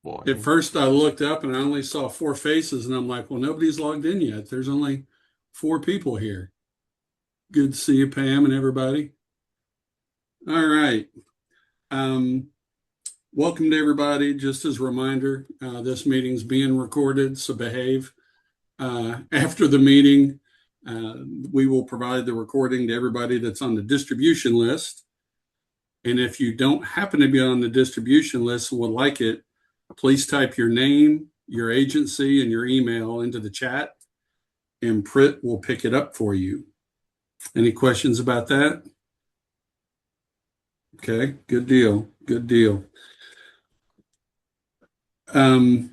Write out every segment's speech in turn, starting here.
Boy. At first, I looked up and I only saw four faces, and I'm like, well, nobody's logged in yet. There's only four people here. Good to see you, Pam, and everybody. All right. Um, Welcome to everybody. Just as a reminder, this meeting's being recorded, so behave. After the meeting, uh, we will provide the recording to everybody that's on the distribution list. And if you don't happen to be on the distribution list and would like it, please type your name, your agency, and your email into the chat, and Prit will pick it up for you. Any questions about that? Okay, good deal. Good deal. Um,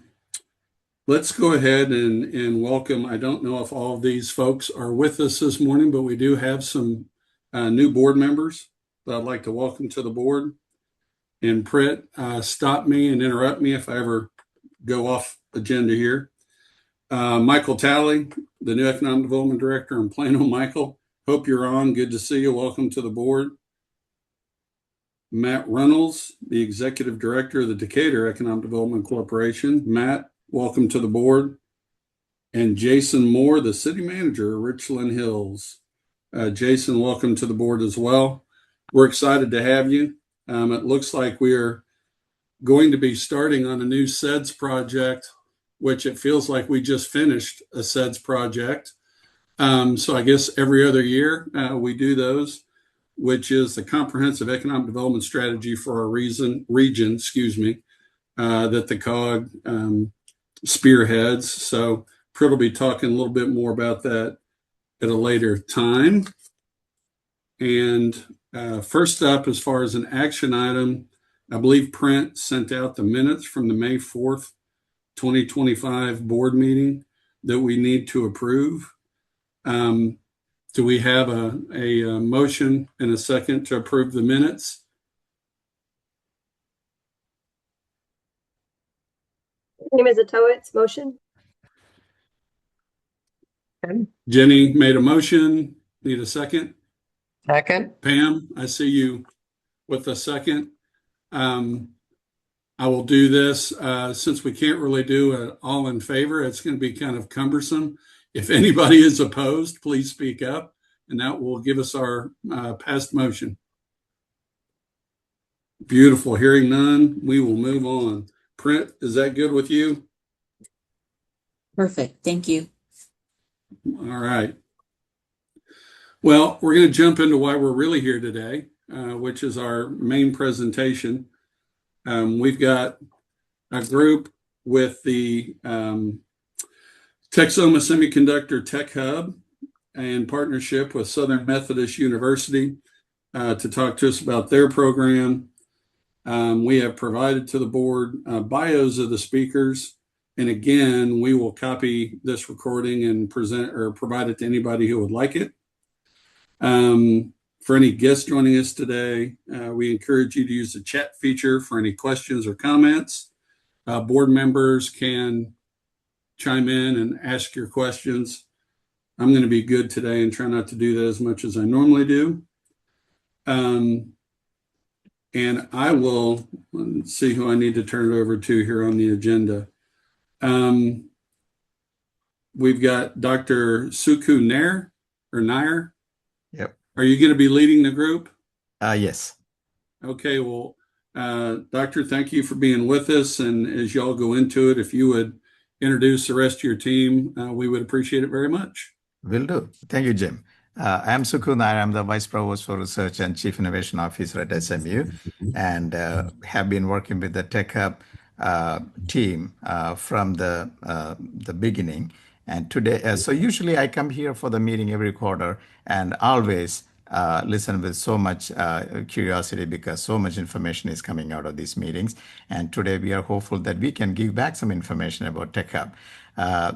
let's go ahead and welcome. I don't know if all of these folks are with us this morning, but we do have some new board members that I'd like to welcome to the board. And Prit, stop me and interrupt me if I ever go off agenda here. Michael Talley, the new Economic Development Director in Plano. Michael, hope you're on. Good to see you. Welcome to the board. Matt Reynolds, the Executive Director of the Decatur Economic Development Corporation. Matt, welcome to the board. And Jason Moore, the City Manager of Richland Hills. Jason, welcome to the board as well. We're excited to have you. It looks like we are going to be starting on a new SEDS project, which it feels like we just finished a SEDS project. So I guess every other year we do those, which is the Comprehensive Economic Development Strategy for our region, that the COG spearheads. So Prit will be talking a little bit more about that at a later time. And first up, as far as an action item, I believe Prit sent out the minutes from the May 4th, 2025 board meeting that we need to approve. Do we have a motion and a second to approve the minutes? Name is Atowitz. Motion. Jenny made a motion. Need a second? Second. Pam, I see you with a second. I will do this since we can't really do it all in favor. It's going to be kind of cumbersome. If anybody is opposed, please speak up, and that will give us our passed motion. Beautiful. Hearing none, we will move on. Prit, is that good with you? Perfect. Thank you. All right. Well, we're going to jump into why we're really here today, which is our main presentation. We've got a group with the Texoma Semiconductor Tech Hub in partnership with Southern Methodist University to talk to us about their program. We have provided to the board bios of the speakers. And again, we will copy this recording and present or provide it to anybody who would like it. For any guests joining us today, we encourage you to use the chat feature for any questions or comments. Board members can chime in and ask your questions. I'm going to be good today and try not to do that as much as I normally do. And I will see who I need to turn it over to here on the agenda. We've got Dr. Suku Nair or Nair. Yep. Are you going to be leading the group? Yes. Okay, well, Doctor, thank you for being with us. And as y'all go into it, if you would introduce the rest of your team, we would appreciate it very much. Will do. Thank you, Jim. I'm Suku Nair. I'm the Vice Provost for Research and Chief Innovation Officer at SMU, and have been working with the Tech Hub team from the beginning. And today, so usually I come here for the meeting every quarter and always listen with so much curiosity because so much information is coming out of these meetings. And today we are hopeful that we can give back some information about Tech Hub.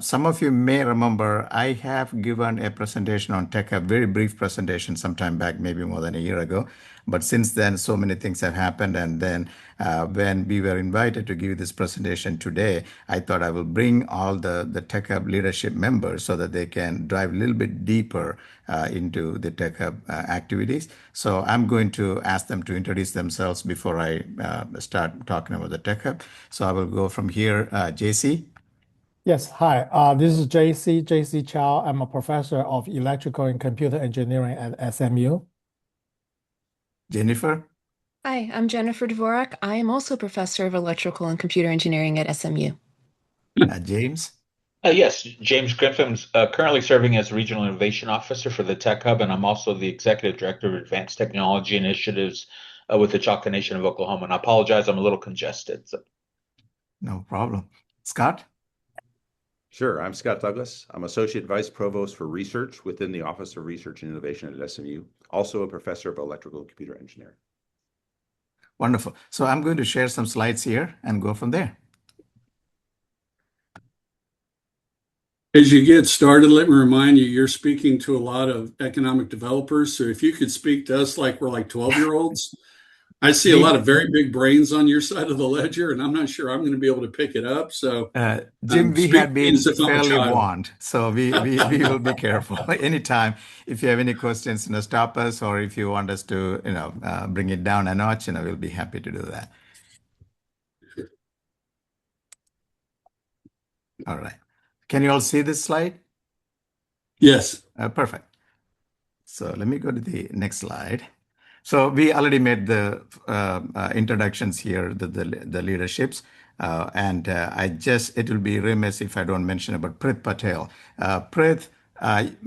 Some of you may remember I have given a presentation on Tech Hub, very brief presentation sometime back, maybe more than a year ago. But since then, so many things have happened. And then when we were invited to give this presentation today, I thought I will bring all the Tech Hub leadership members so that they can dive a little bit deeper into the Tech Hub activities. So I'm going to ask them to introduce themselves before I start talking about the Tech Hub. So I will go from here. JC? Yes, hi. This is JC Chiao. I'm a professor of electrical and computer engineering at SMU. Jennifer? Hi, I'm Jennifer Dworak. I am also a professor of electrical and computer engineering at SMU. James? Yes, James Griffin's currently serving as Regional Innovation Officer for the Tech Hub, and I'm also the Executive Director of Advanced Technology Initiatives with the Choctaw Nation of Oklahoma. And I apologize, I'm a little congested. No problem. Scott? Sure. I'm Scott Douglas. I'm Associate Vice Provost for Research within the Office of Research and Innovation at SMU, also a professor of electrical and computer engineering. Wonderful. So I'm going to share some slides here and go from there. As you get started, let me remind you, you're speaking to a lot of economic developers. So if you could speak to us like we're like 12-year-olds, I see a lot of very big brains on your side of the ledger, and I'm not sure I'm going to be able to pick it up. So, Jim, we have been as if I'm a fairly child. warned, so we will be careful. Anytime, if you have any questions, stop us, or if you want us to, bring it down a notch, we'll be happy to do that. All right. Can you all see this slide? Yes. Perfect. So let me go to the next slide. So we already made the introductions here, the leaderships, and it will be remiss if I don't mention about Prith Patel. Prith,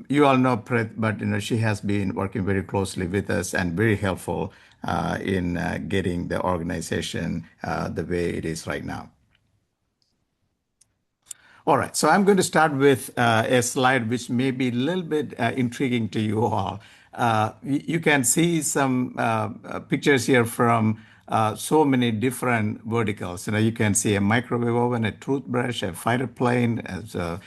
you all know Prith, but she has been working very closely with us and very helpful in getting the organization the way it is right now. All right, so I'm going to start with a slide which may be a little bit intriguing to you all. You can see some pictures here from so many different verticals. You can see a microwave oven, a toothbrush, a fighter plane, a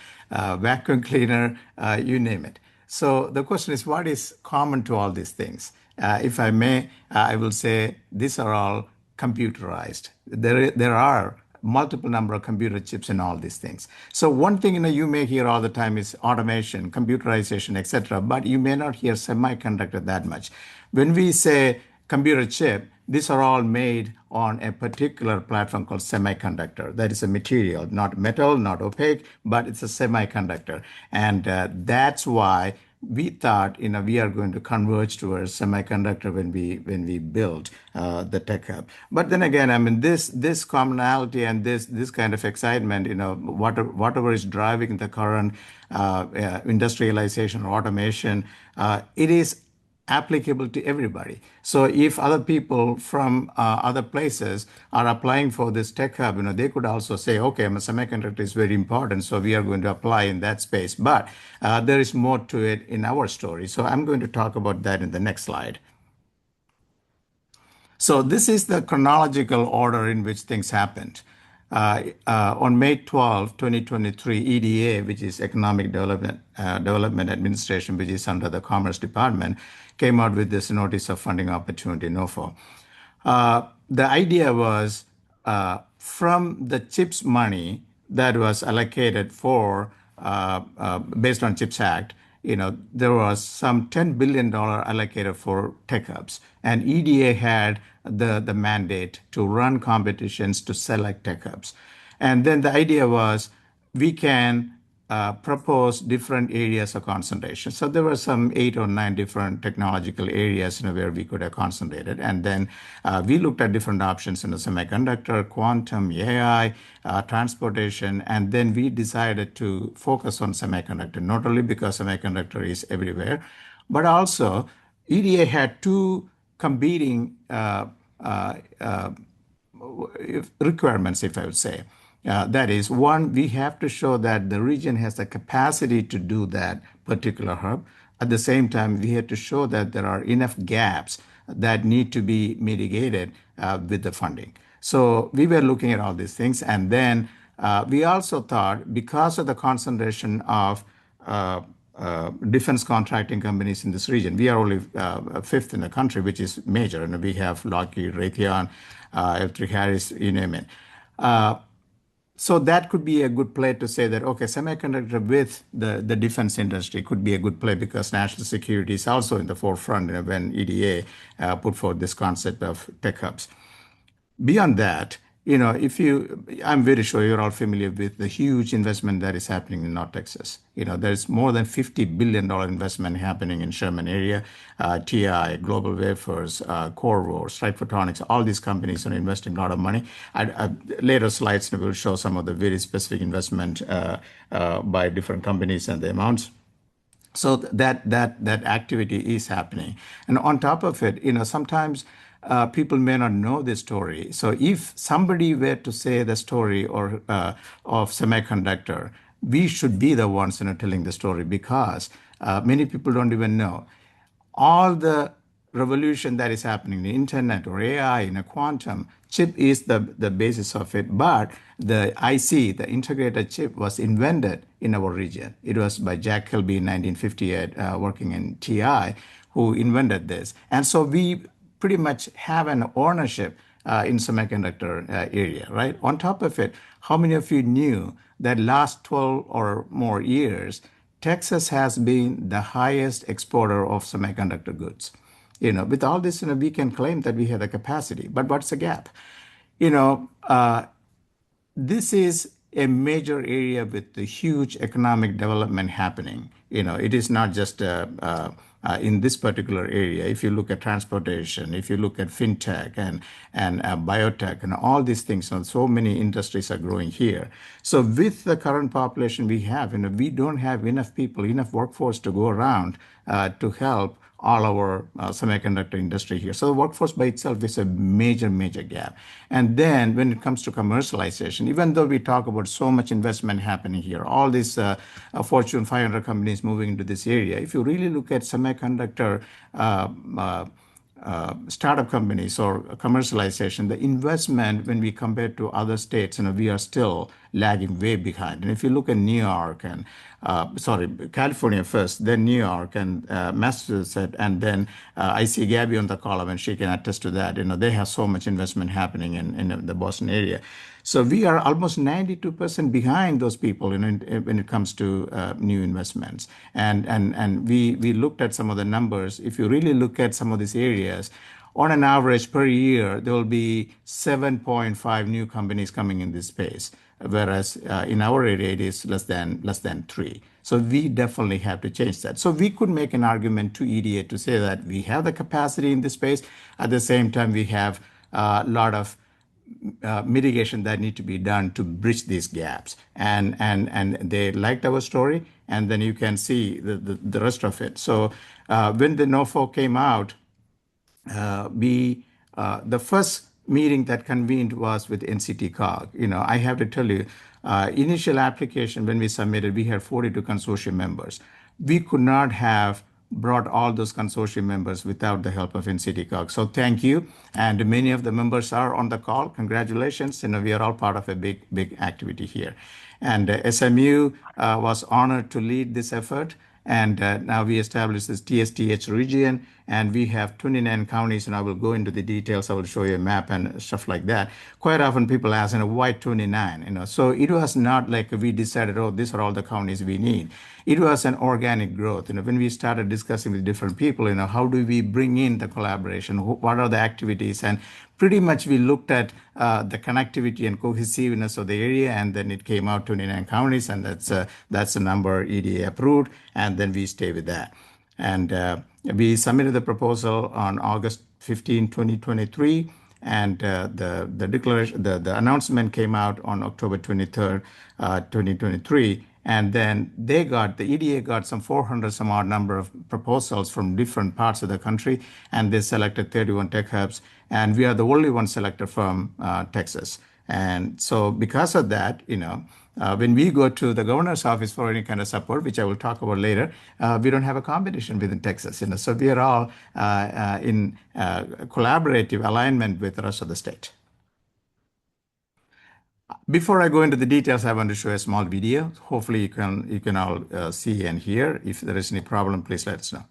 vacuum cleaner, you name it. So the question is, what is common to all these things? If I may, I will say these are all computerized. There are multiple number of computer chips and all these things. So one thing you may hear all the time is automation, computerization, etc., but you may not hear semiconductor that much. When we say computer chip, these are all made on a particular platform called semiconductor. That is a material, not metal, not opaque, but it's a semiconductor. And that's why we thought, we are going to converge towards semiconductor when we build the Tech Hub. But then again, this commonality and this kind of excitement, whatever is driving the current industrialization or automation, it is applicable to everybody. So if other people from other places are applying for this Tech Hub, they could also say, okay, semiconductor is very important, so we are going to apply in that space. But there is more to it in our story. So I'm going to talk about that in the next slide. So this is the chronological order in which things happened. On May 12, 2023, EDA, which is Economic Development Administration, which is under the Commerce Department, came out with this Notice of Funding Opportunity, NOFO. The idea was from the CHIPS money that was allocated for, based on CHIPS Act, there was some $10 billion allocated for tech hubs. And EDA had the mandate to run competitions to select tech hubs. And then the idea was we can propose different areas of concentration. So there were some 8 or 9 different technological areas where we could have concentrated. And then we looked at different options in the semiconductor, quantum, AI, transportation, and then we decided to focus on semiconductor, not only because semiconductor is everywhere, but also EDA had 2 competing requirements, if I would say. That is, one, we have to show that the region has the capacity to do that particular hub. At the same time, we had to show that there are enough gaps that need to be mitigated with the funding. So we were looking at all these things. And then we also thought, because of the concentration of defense contracting companies in this region. We are only fifth in the country, which is major. And we have Lockheed, Raytheon, L3Harris, you name it. So that could be a good play to say that, okay, semiconductor with the defense industry could be a good play because national security is also in the forefront when EDA put forth this concept of tech hubs. Beyond that, I'm very sure you're all familiar with the huge investment that is happening in North Texas. There's more than $50 billion investment happening in Sherman area, TI, Global Wafers, Qorvo, Strike Photonics, all these companies are investing a lot of money. Later slides will show some of the very specific investment by different companies and the amounts. So that activity is happening. And on top of it, sometimes people may not know this story. So if somebody were to say the story of semiconductor, we should be the ones telling the story because many people don't even know. All the revolution that is happening in the internet or AI, in a quantum, chip is the basis of it. But the IC, the integrated chip, was invented in our region. It was by Jack Kilby in 1958, working in TI, who invented this. And so we pretty much have an ownership in semiconductor area, right? On top of it, how many of you knew that last 12 or more years, Texas has been the highest exporter of semiconductor goods? With all this, we can claim that we have the capacity, but what's the gap? This is a major area with the huge economic development happening. It is not just in this particular area. If you look at transportation, if you look at fintech and biotech and all these things, so many industries are growing here. So with the current population we have, we don't have enough people, enough workforce to go around to help all our semiconductor industry here. So the workforce by itself is a major, major gap. And then when it comes to commercialization, even though we talk about so much investment happening here, all these Fortune 500 companies moving into this area, if you really look at semiconductor startup companies or commercialization, the investment when we compare to other states, we are still lagging way behind. And if you look at New York and California first, then New York and Massachusetts, and then I see Gabby on the call and she can attest to that. They have so much investment happening in the Boston area. So we are almost 92% behind those people when it comes to new investments. And we looked at some of the numbers. If you really look at some of these areas, on an average per year, there will be 7.5 new companies coming in this space, whereas in our area, it is less than 3. So we definitely have to change that. So we could make an argument to EDA to say that we have the capacity in this space. At the same time, we have a lot of mitigation that need to be done to bridge these gaps. And they liked our story, and then you can see the rest of it. So when the NOFO came out, the first meeting that convened was with NCTEDD. I have to tell you, initial application when we submitted, we had 42 consortium members. We could not have brought all those consortium members without the help of NCTEDD. So thank you. And many of the members are on the call. Congratulations. We are all part of a big activity here. And SMU was honored to lead this effort. And now we established this TSTH region, and we have 29 counties, and I will go into the details. I will show you a map and stuff like that. Quite often people ask, why 29? So it was not like we decided, these are all the counties we need. It was an organic growth. When we started discussing with different people, how do we bring in the collaboration? What are the activities? And pretty much we looked at the connectivity and cohesiveness of the area, and then it came out 29 counties, and that's the number EDA approved, and then we stay with that. And we submitted the proposal on August 15, 2023, and the declaration, the announcement came out on October 23rd, 2023. And then the EDA got some 400 some odd number of proposals from different parts of the country, and they selected 31 tech hubs, and we are the only one selected from Texas. And so because of that, when we go to the governor's office for any kind of support, which I will talk about later, we don't have a competition within Texas. So we are all in collaborative alignment with the rest of the state. Before I go into the details, I want to show a small video. Hopefully you can all see and hear. If there is any problem, please let us know.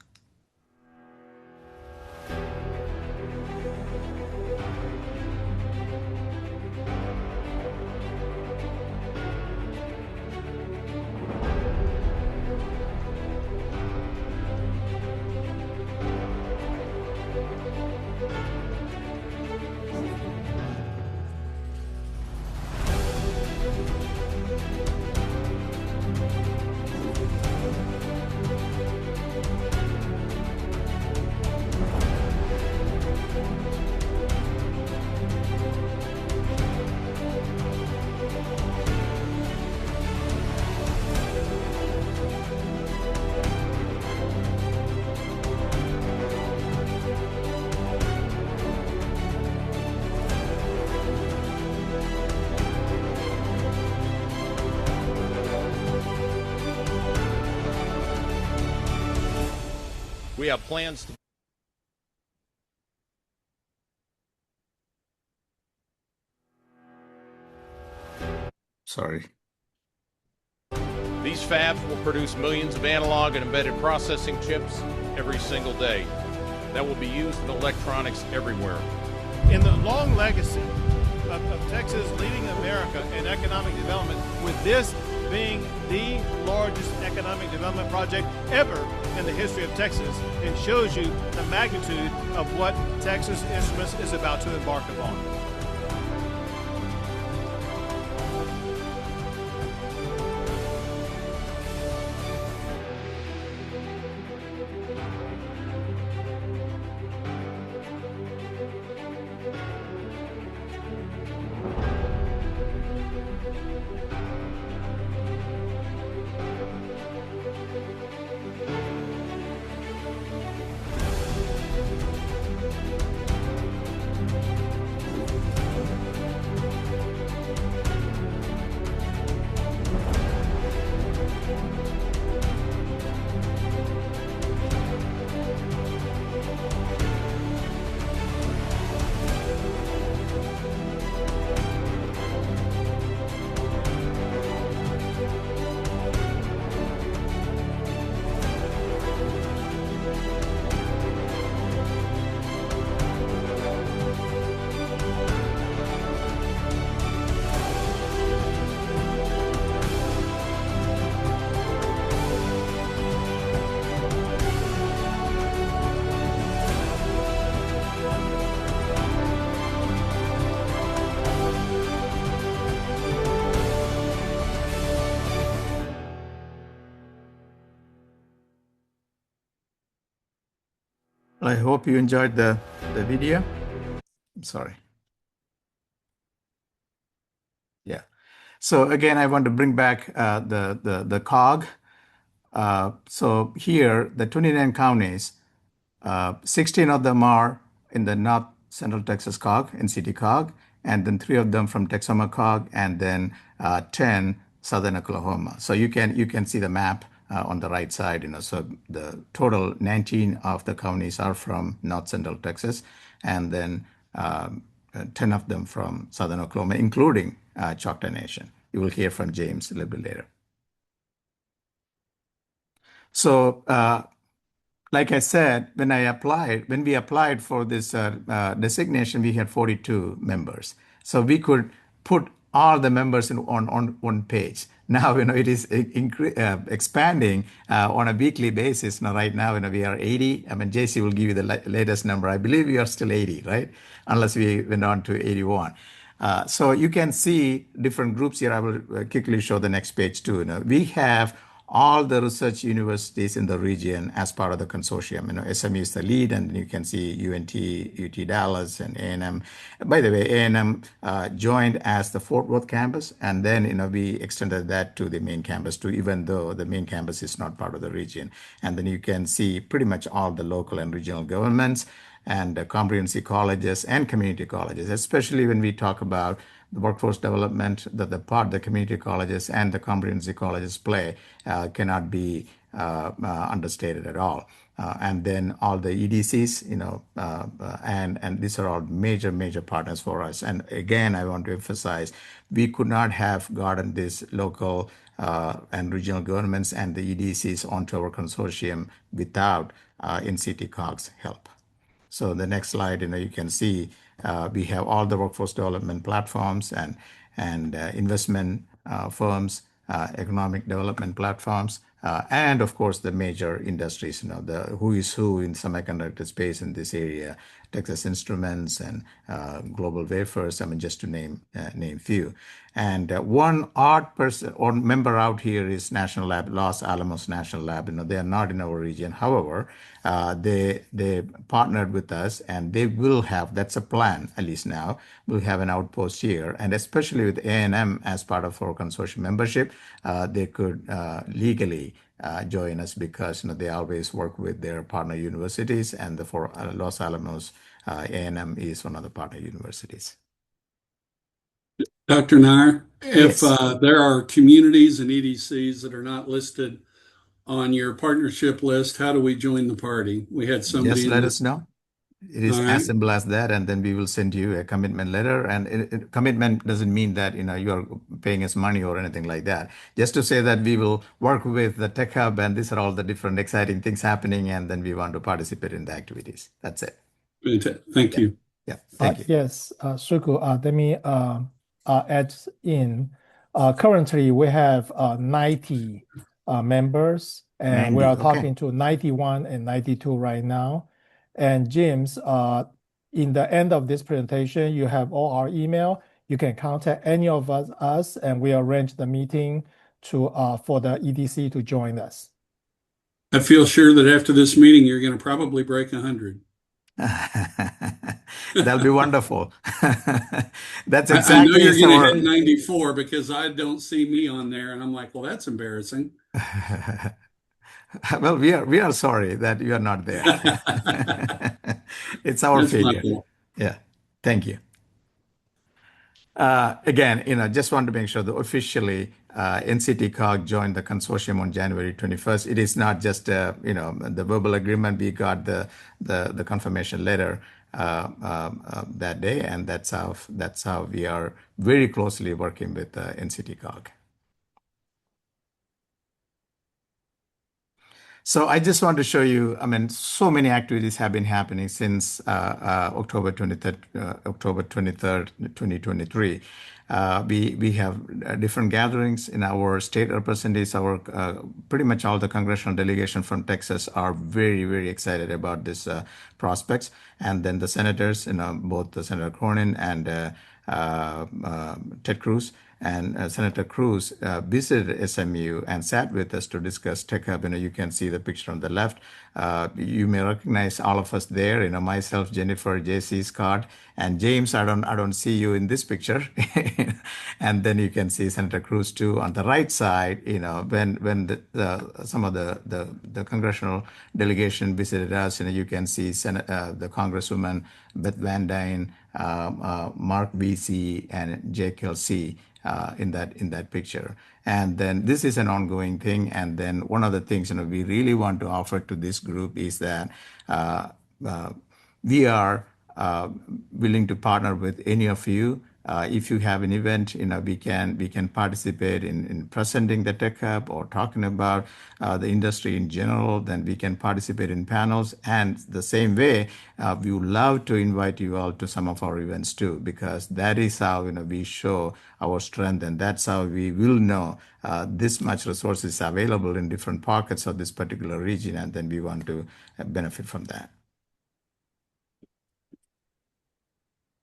We have plans to Sorry. These fabs will produce millions of analog and embedded processing chips every single day that will be used in electronics everywhere. In the long legacy of Texas leading America in economic development, with this being the largest economic development project ever in the history of Texas, it shows you the magnitude of what Texas Instruments is about to embark upon. I hope you enjoyed the video. I'm sorry. Yeah. So again, I want to bring back the COG. So here, the 29 counties, 16 of them are in the North Central Texas COG, NCT COG, and then 3 of them from Texoma COG, and then 10 Southern Oklahoma. So you can see the map on the right side. So the total 19 of the counties are from North Central Texas, and then 10 of them from Southern Oklahoma, including Choctaw Nation. You will hear from James a little bit later. So, like I said, when we applied for this designation, we had 42 members. So we could put all the members on one page. Now, it is expanding on a weekly basis. Now, right now, we are 80. I mean, JC will give you the latest number. I believe we are still 80, right? Unless we went on to 81. So you can see different groups here. I will quickly show the next page too. We have all the research universities in the region as part of the consortium. SMU is the lead, and you can see UNT, UT Dallas, and A&M. By the way, A&M joined as the Fort Worth campus, and then we extended that to the main campus too, even though the main campus is not part of the region. And then you can see pretty much all the local and regional governments and comprehensive colleges and community colleges, especially when we talk about the workforce development, the part the community colleges and the comprehensive colleges play cannot be understated at all. and then all the EDCs, and these are all major partners for us. And again, I want to emphasize, we could not have gotten this local and regional governments and the EDCs onto our consortium without NCTCOG's help. So the next slide, you can see we have all the workforce development platforms and investment firms, economic development platforms, and of course the major industries, the who is who in semiconductor space in this area, Texas Instruments and Global Wafers, just to name few. And one odd person or member out here is National Lab, Los Alamos National Lab. They are not in our region. However, they partnered with us, and they will have, that's a plan at least now, we'll have an outpost here. And especially with A&M as part of our consortium membership, they could legally join us because they always work with their partner universities, and for Los Alamos, A&M is one of the partner universities. Dr. Nair, if Yes. there are communities and EDCs that are not listed on your partnership list, how do we join the party? We had somebody Just let us know. It is All right. as simple as that, and then we will send you a commitment letter. And commitment doesn't mean that you are paying us money or anything like that. Just to say that we will work with the Tech Hub, and these are all the different exciting things happening, and then we want to participate in the activities. That's it. Thank you. Yeah, thank you. Yes, Suku, let me add in. Currently, we have 90 members, and we 90, are okay. talking to 91 and 92 right now. And James, in the end of this presentation, you have all our email. You can contact any of us, and we arrange the meeting for the EDC to join us. I feel sure that after this meeting, you're going to probably break 100. That'll be wonderful. That's I know exactly you're going to our. hit 94 because I don't see me on there, and I'm like, well, that's embarrassing. Well, we are sorry that you are not there. It's our That's my failure. fault. Yeah, thank you. Again, just want to make sure that officially NCTCOG joined the consortium on January 21st. It is not just the verbal agreement. We got the confirmation letter that day, and that's how we are very closely working with NCTCOG. So I just want to show you, so many activities have been happening since October 23rd, 2023. We have different gatherings in our state representatives. Our pretty much all the congressional delegation from Texas are very excited about this prospects. And then the senators, both Senator Collin and Ted Cruz. And Senator Cruz visited SMU and sat with us to discuss Tech Hub. You can see the picture on the left. You may recognize all of us there. Myself, Jennifer, JC, Scott, and James. I don't see you in this picture. And then you can see Senator Cruz too on the right side. When some of the congressional delegation visited us, you can see the Congresswoman Beth Van Dyne, Mark BC, and Jay Kelsey. In that picture. And then this is an ongoing thing. And then one of the things we really want to offer to this group is that we are willing to partner with any of you. If you have an event, we can participate in presenting the Tech Hub or talking about the industry in general. Then we can participate in panels. And the same way, we would love to invite you all to some of our events too, because that is how we show our strength, and that's how we will know this much resources available in different pockets of this particular region, and then we want to benefit from that.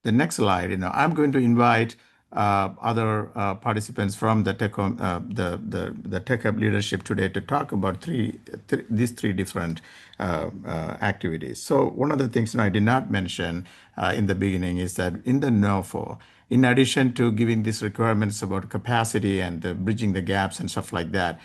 The next slide, I'm going to invite other participants from the Tech Hub leadership today to talk about these three different activities. So one of the things I did not mention in the beginning is that in the NOFO, in addition to giving these requirements about capacity and bridging the gaps and stuff like that,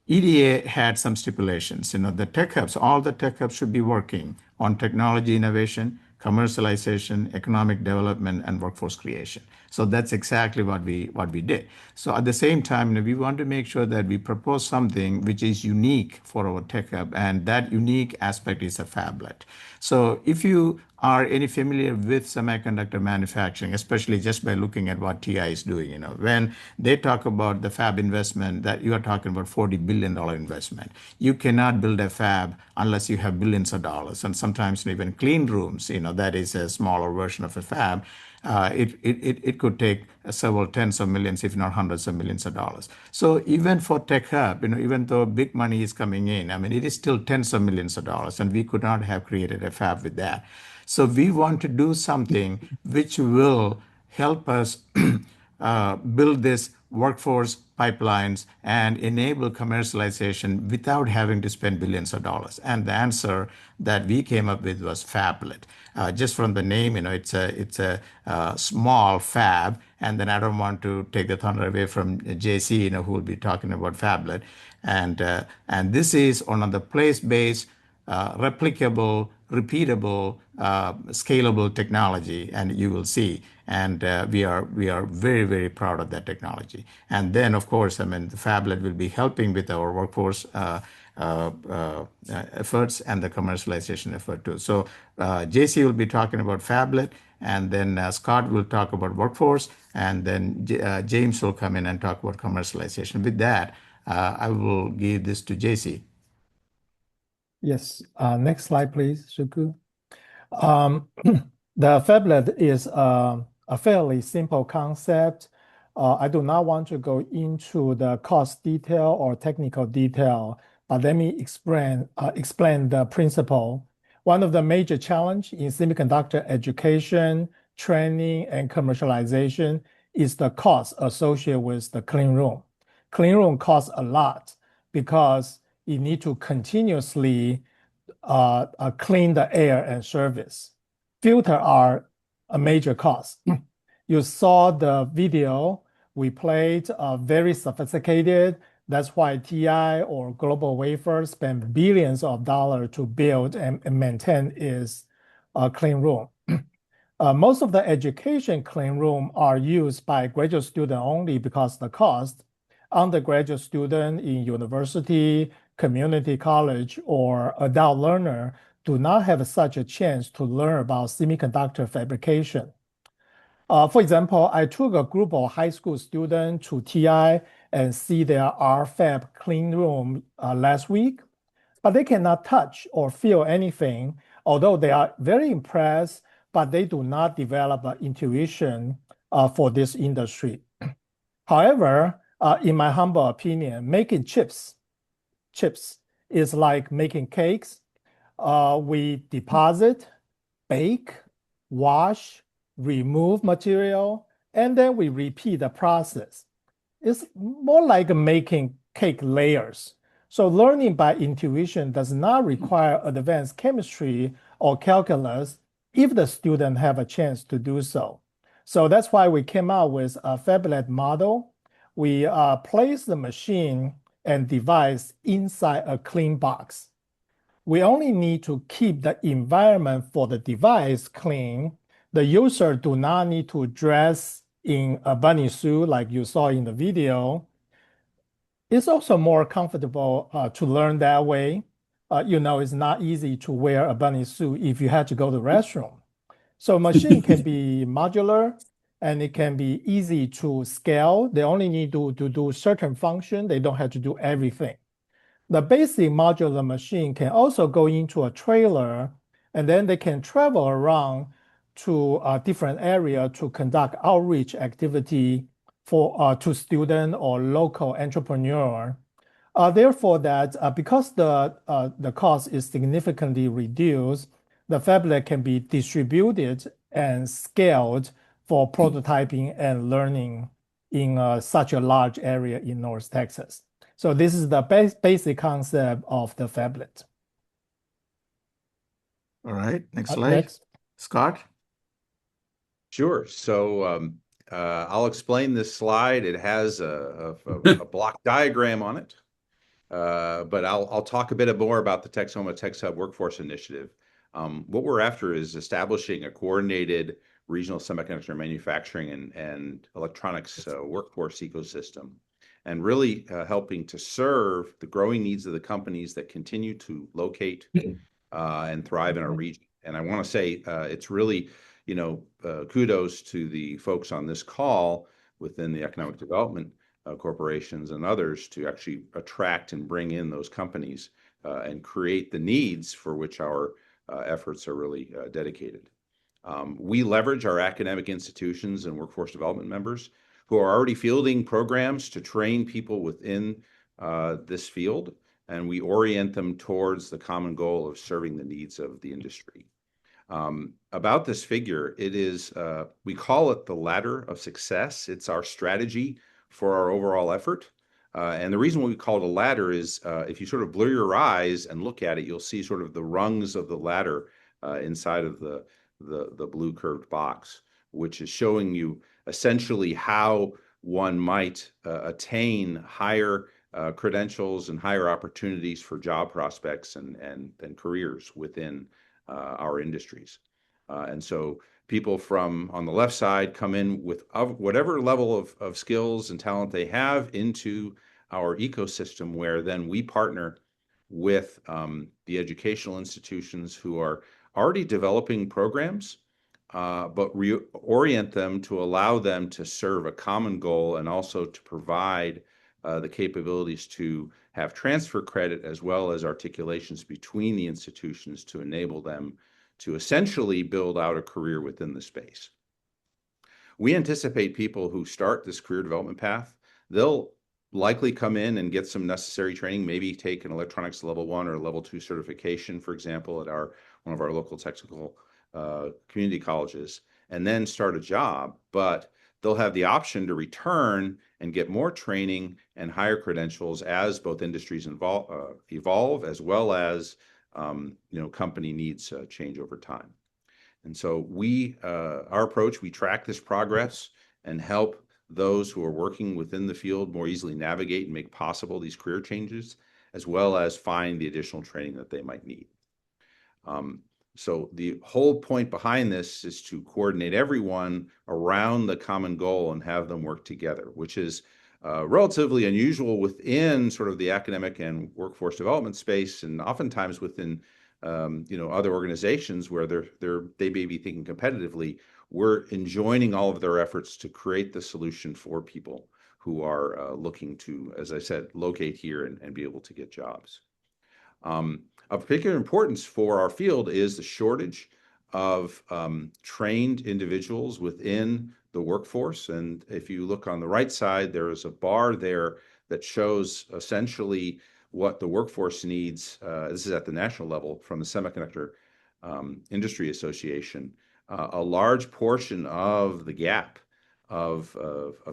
EDA had some stipulations. The Tech Hubs, all the Tech Hubs should be working on technology innovation, commercialization, economic development, and workforce creation. So that's exactly what we did. So at the same time, we want to make sure that we propose something which is unique for our tech hub, and that unique aspect is a phablet. So if you are any familiar with semiconductor manufacturing, especially just by looking at what TI is doing, when they talk about the fab investment, that you are talking about $40 billion investment. You cannot build a fab unless you have billions of dollars, and sometimes even clean rooms, that is a smaller version of a fab. It could take several tens of millions, if not hundreds of millions of dollars. So even for Tech Hub, even though big money is coming in, it is still tens of millions of dollars, and we could not have created a fab with that. So we want to do something which will help us build this workforce pipelines and enable commercialization without having to spend billions of dollars. And the answer that we came up with was phablet. Just from the name, it's a small fab. And then I don't want to take the thunder away from JC, who will be talking about phablet. And this is one of the place-based, replicable, repeatable, scalable technology, and you will see. And we are very, very proud of that technology. And then, of course, the phablet will be helping with our workforce efforts and the commercialization effort too. So JC will be talking about phablet, and then Scott will talk about workforce, and then James will come in and talk about commercialization. With that, I will give this to JC. Yes. Next slide, please, Suku. The phablet is a fairly simple concept. I do not want to go into the cost detail or technical detail, but let me explain the principle. One of the major challenges in semiconductor education, training, and commercialization is the cost associated with the clean room. Clean room costs a lot because you need to continuously clean the air and surface. Filters are a major cost. You saw the video we played, very sophisticated. That's why TI or Global Wafers spend billions of dollars to build and maintain its clean room. Most of the education clean room are used by graduate students only because of the cost. Undergraduate student in university, community college, or adult learner do not have such a chance to learn about semiconductor fabrication. For example, I took a group of high school students to TI and see their RFAB clean room last week, but they cannot touch or feel anything, although they are very impressed, but they do not develop an intuition for this industry. However, in my humble opinion, making chips is like making cakes. We deposit, bake, wash, remove material, and then we repeat the process. It's more like making cake layers. So learning by intuition does not require advanced chemistry or calculus if the student have a chance to do so. So that's why we came out with a phablet model. We place the machine and device inside a clean box. We only need to keep the environment for the device clean. The user do not need to dress in a bunny suit like you saw in the video. It's also more comfortable to learn that way. It's not easy to wear a bunny suit if you had to go to the restroom. So machine can be modular, and it can be easy to scale. They only need to do certain function. They don't have to do everything. The basic modular machine can also go into a trailer, and then they can travel around to a different area to conduct outreach activity to student or local entrepreneur. Therefore, because the cost is significantly reduced, the phablet can be distributed and scaled for prototyping and learning in such a large area in North Texas. So this is the basic concept of the phablet. All right, next slide. Next. Scott? Sure. So I'll explain this slide. It has a block diagram on it, but I'll talk a bit more about the Texoma Tech Hub Workforce Initiative. What we're after is establishing a coordinated regional semiconductor manufacturing and electronics workforce ecosystem, and really helping to serve the growing needs of the companies that continue to locate and thrive in our region. And I want to say it's really, kudos to the folks on this call within the economic development corporations and others to actually attract and bring in those companies and create the needs for which our efforts are really dedicated. We leverage our academic institutions and workforce development members who are already fielding programs to train people within this field, and we orient them towards the common goal of serving the needs of the industry. About this figure, it is, we call it the ladder of success. It's our strategy for our overall effort. And the reason we call it a ladder is if you sort of blur your eyes and look at it, you'll see sort of the rungs of the ladder inside of the blue curved box, which is showing you essentially how one might attain higher credentials and higher opportunities for job prospects and careers within our industries. And so people from on the left side come in with whatever level of skills and talent they have into our ecosystem, where then we partner with the educational institutions who are already developing programs, but reorient them to allow them to serve a common goal and also to provide the capabilities to have transfer credit as well as articulations between the institutions to enable them to essentially build out a career within the space. We anticipate people who start this career development path, they'll likely come in and get some necessary training, maybe take an electronics level 1 or level 2 certification, for example, at one of our local technical community colleges, and then start a job. But they'll have the option to return and get more training and higher credentials as both industries evolve, as well as company needs change over time. And so our approach, we track this progress and help those who are working within the field more easily navigate and make possible these career changes, as well as find the additional training that they might need. So the whole point behind this is to coordinate everyone around the common goal and have them work together, which is relatively unusual within sort of the academic and workforce development space, and oftentimes within other organizations where they may be thinking competitively. We're enjoining all of their efforts to create the solution for people who are looking to, as I said, locate here and be able to get jobs. Of particular importance for our field is the shortage of trained individuals within the workforce. And if you look on the right side, there is a bar there that shows essentially what the workforce needs. This is at the national level from the Semiconductor Industry Association. A large portion of the gap of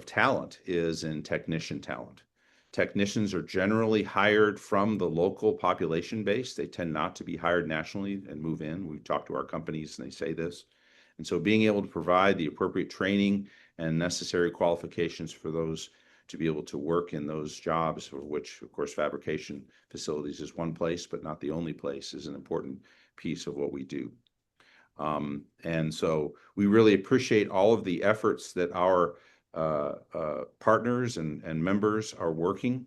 talent is in technician talent. Technicians are generally hired from the local population base. They tend not to be hired nationally and move in. We've talked to our companies and they say this. And so being able to provide the appropriate training and necessary qualifications for those to be able to work in those jobs, for which, of course, fabrication facilities is one place, but not the only place, is an important piece of what we do. And so we really appreciate all of the efforts that our partners and members are working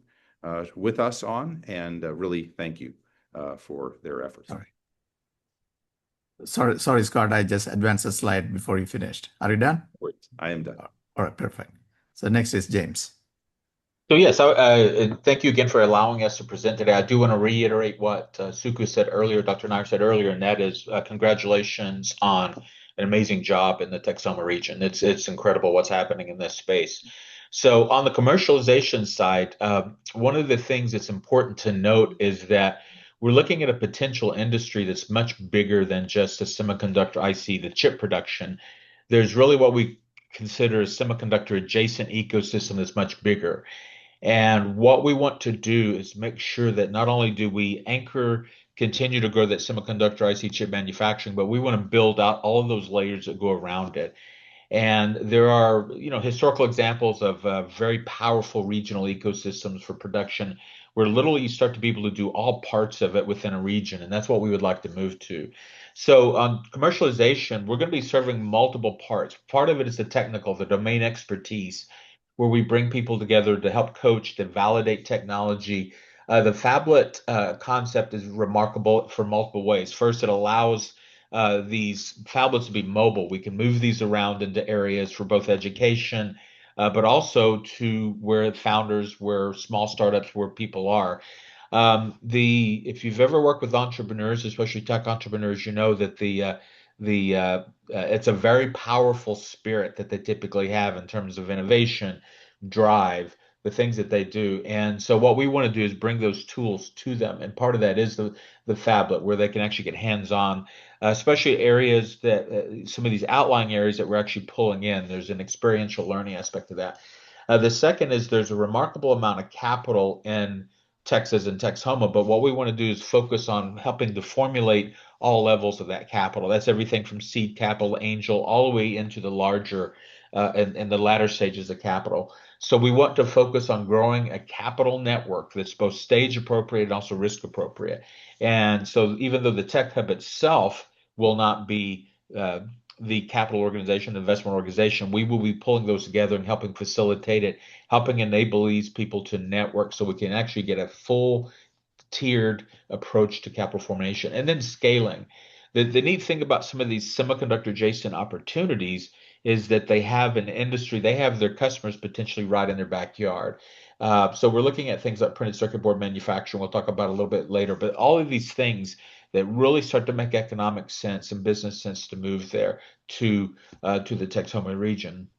with us on, and really thank you for their efforts. Sorry, Scott, I just advanced a slide before you finished. Are you done? Great. I am done. All right, perfect. So next is James. So yes, thank you again for allowing us to present today. I do want to reiterate what Suku said earlier, Dr. Nair said earlier, and that is congratulations on an amazing job in the Texoma region. It's incredible what's happening in this space. So on the commercialization side, one of the things that's important to note is that we're looking at a potential industry that's much bigger than just a semiconductor IC, the chip production. There's really what we consider a semiconductor adjacent ecosystem that's much bigger. And what we want to do is make sure that not only do we continue to grow that semiconductor IC chip manufacturing, but we want to build out all of those layers that go around it. And there are, historical examples of very powerful regional ecosystems for production where literally you start to be able to do all parts of it within a region, and that's what we would like to move to. So on commercialization, we're going to be serving multiple parts. Part of it is the technical, the domain expertise, where we bring people together to help coach, to validate technology. The phablet concept is remarkable for multiple ways. First, it allows these phablets to be mobile. We can move these around into areas for both education, but also to where founders, where small startups, where people are. If you've ever worked with entrepreneurs, especially tech entrepreneurs, you know that it's a very powerful spirit that they typically have in terms of innovation, drive, the things that they do. And so what we want to do is bring those tools to them. And part of that is the phablet, where they can actually get hands-on, especially areas that some of these outlying areas that we're actually pulling in. There's an experiential learning aspect of that. The second is there's a remarkable amount of capital in Texas and Texoma, but what we want to do is focus on helping to formulate all levels of that capital. That's everything from seed capital, angel, all the way into the larger and the latter stages of capital. So we want to focus on growing a capital network that's both stage appropriate and also risk appropriate. And so even though the Tech Hub itself will not be the capital organization, investment organization, we will be pulling those together and helping facilitate it, helping enable these people to network so we can actually get a full tiered approach to capital formation. And then scaling. The neat thing about some of these semiconductor adjacent opportunities is that they have an industry, they have their customers potentially right in their backyard. So we're looking at things like printed circuit board manufacturing, we'll talk about a little bit later, but all of these things that really start to make economic sense and business sense to move there to the Texoma region.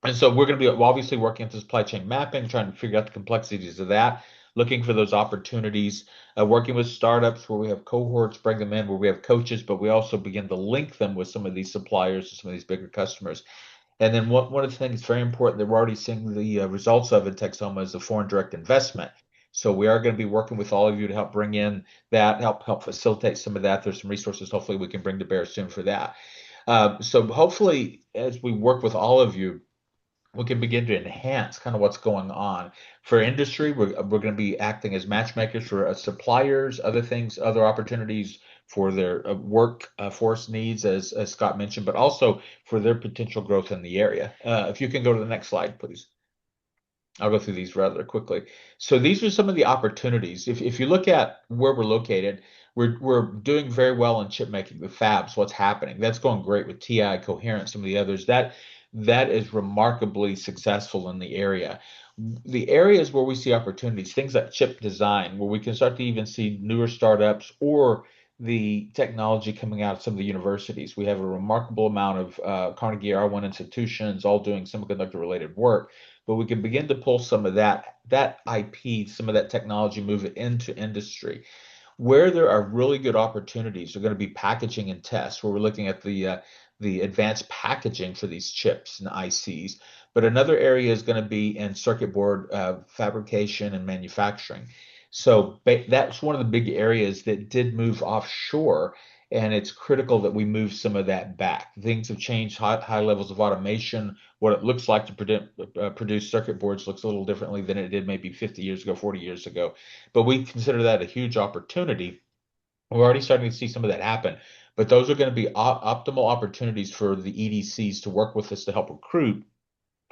And so we're going to be obviously working at the supply chain mapping, trying to figure out the complexities of that, looking for those opportunities, working with startups where we have cohorts, bring them in, where we have coaches, but we also begin to link them with some of these suppliers, some of these bigger customers. And then one of the things very important that we're already seeing the results of in Texoma is the foreign direct investment. So we are going to be working with all of you to help bring in that, help facilitate some of that. There's some resources hopefully we can bring to bear soon for that. So hopefully as we work with all of you, we can begin to enhance kind of what's going on. For industry, we're going to be acting as matchmakers for suppliers, other things, other opportunities for their workforce needs, as Scott mentioned, but also for their potential growth in the area. If you can go to the next slide, please. I'll go through these rather quickly. So these are some of the opportunities. If you look at where we're located, we're doing very well in chip making, the fabs, what's happening. That's going great with TI, Coherent, some of the others. That is remarkably successful in the area. The areas where we see opportunities, things like chip design, where we can start to even see newer startups or the technology coming out of some of the universities. We have a remarkable amount of Carnegie R1 institutions all doing semiconductor related work, but we can begin to pull some of that IP, some of that technology, move it into industry. Where there are really good opportunities are going to be packaging and tests, where we're looking at the advanced packaging for these chips and ICs. But another area is going to be in circuit board fabrication and manufacturing. So that's one of the big areas that did move offshore, and it's critical that we move some of that back. Things have changed, high levels of automation. What it looks like to produce circuit boards looks a little differently than it did maybe 50 years ago, 40 years ago. But we consider that a huge opportunity. We're already starting to see some of that happen. But those are going to be optimal opportunities for the EDCs to work with us to help recruit,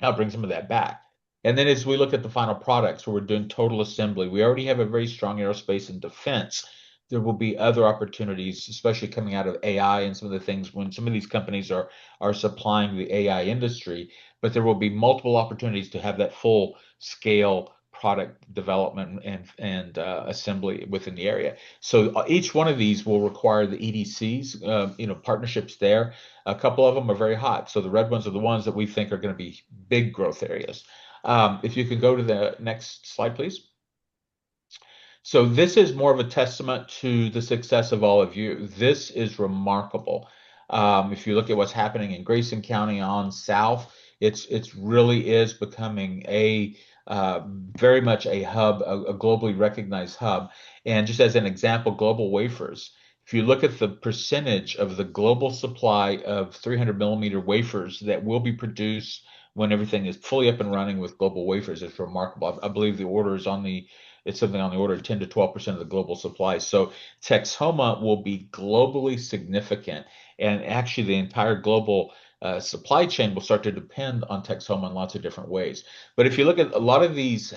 help bring some of that back. And then as we look at the final products where we're doing total assembly, we already have a very strong aerospace and defense. There will be other opportunities, especially coming out of AI and some of the things when some of these companies are supplying the AI industry, but there will be multiple opportunities to have that full scale product development and assembly within the area. So each one of these will require the EDCs, partnerships there. A couple of them are very hot. So the red ones are the ones that we think are going to be big growth areas. If you could go to the next slide, please. So this is more of a testament to the success of all of you. This is remarkable. If you look at what's happening in Grayson County on south, it's really is becoming very much a hub, a globally recognized hub. And just as an example, Global Wafers. If you look at the percentage of the global supply of 300 millimeter wafers that will be produced when everything is fully up and running with Global Wafers, it's remarkable. I believe the order is it's something on the order of 10 to 12% of the global supply. So Texoma will be globally significant, and actually the entire global supply chain will start to depend on Texoma in lots of different ways. But if you look at a lot of these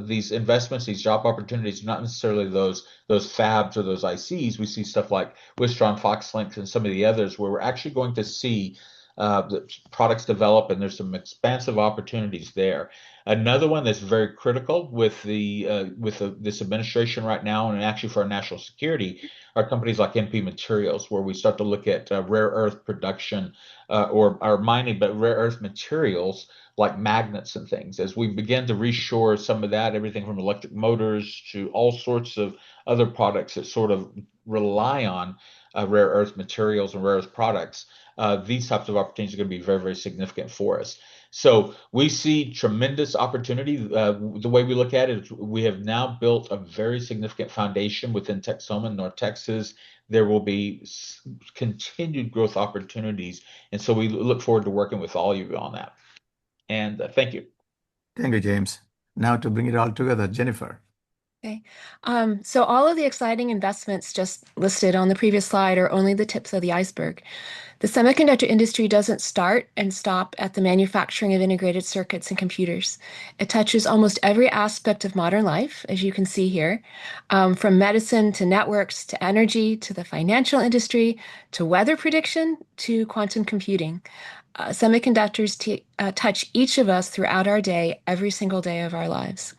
these investments, these job opportunities, not necessarily those fabs or those ICs. We see stuff like Wistron, Foxlink, and some of the others where we're actually going to see the products develop, and there's some expansive opportunities there. Another one that's very critical with this administration right now, and actually for our national security, are companies like MP Materials, where we start to look at rare earth production or mining, but rare earth materials like magnets and things. As we begin to reshore some of that, everything from electric motors to all sorts of other products that sort of rely on rare earth materials and rare earth products, these types of opportunities are going to be very, very significant for us. So we see tremendous opportunity. The way we look at it is we have now built a very significant foundation within Texoma, North Texas. There will be continued growth opportunities. And so we look forward to working with all of you on that. And thank you. Thank you, James. Now to bring it all together, Jennifer. Okay. So all of the exciting investments just listed on the previous slide are only the tips of the iceberg. The semiconductor industry doesn't start and stop at the manufacturing of integrated circuits and computers. It touches almost every aspect of modern life, as you can see here, from medicine to networks to energy to the financial industry to weather prediction to quantum computing. Semiconductors touch each of us throughout our day, every single day of our lives.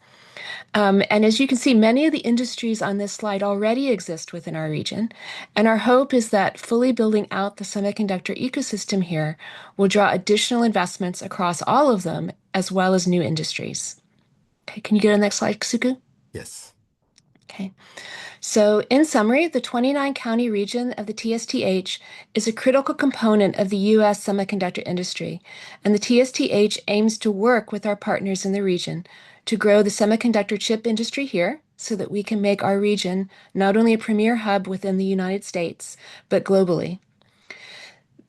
And as you can see, many of the industries on this slide already exist within our region. And our hope is that fully building out the semiconductor ecosystem here will draw additional investments across all of them, as well as new industries. Okay, can you go to the next slide, Suku? Yes. Okay. So in summary, the 29-county region of the TSTH is a critical component of the U.S. semiconductor industry, and the TSTH aims to work with our partners in the region to grow the semiconductor chip industry here so that we can make our region not only a premier hub within the United States, but globally.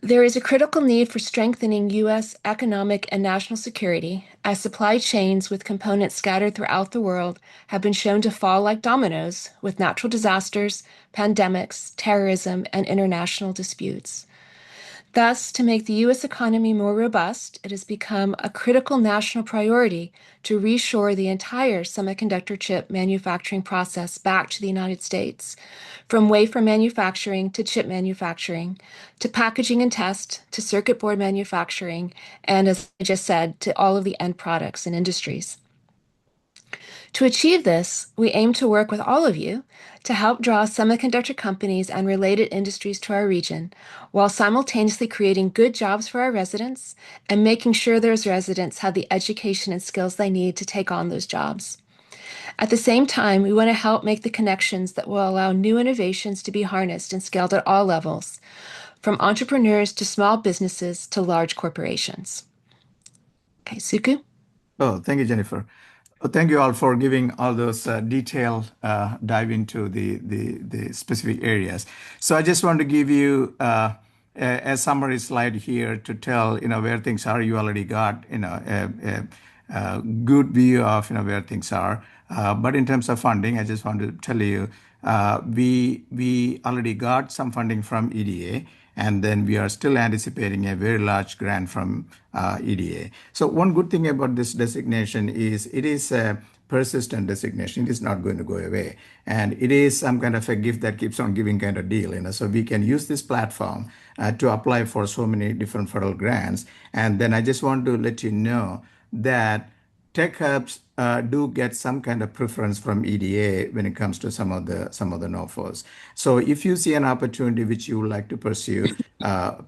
There is a critical need for strengthening U.S. economic and national security as supply chains with components scattered throughout the world have been shown to fall like dominoes with natural disasters, pandemics, terrorism, and international disputes. Thus, to make the U.S. economy more robust, it has become a critical national priority to reshore the entire semiconductor chip manufacturing process back to the United States, from wafer manufacturing to chip manufacturing, to packaging and test, to circuit board manufacturing, and as I just said, to all of the end products and industries. To achieve this, we aim to work with all of you to help draw semiconductor companies and related industries to our region, while simultaneously creating good jobs for our residents and making sure those residents have the education and skills they need to take on those jobs. At the same time, we want to help make the connections that will allow new innovations to be harnessed and scaled at all levels, from entrepreneurs to small businesses to large corporations. Okay, Suku? Oh, thank you, Jennifer. Thank you all for giving all those detailed dive into the specific areas. So I just want to give you a summary slide here to tell where things are. You already got a good view of where things are. But in terms of funding, I just want to tell you we already got some funding from EDA. And then we are still anticipating a very large grant from EDA. So one good thing about this designation is it is a persistent designation. It is not going to go away. And it is some kind of a gift that keeps on giving kind of deal. So we can use this platform to apply for so many different federal grants. And then I just want to let you know that tech hubs do get some kind of preference from EDA when it comes to some of the NOFOs. So if you see an opportunity which you would like to pursue,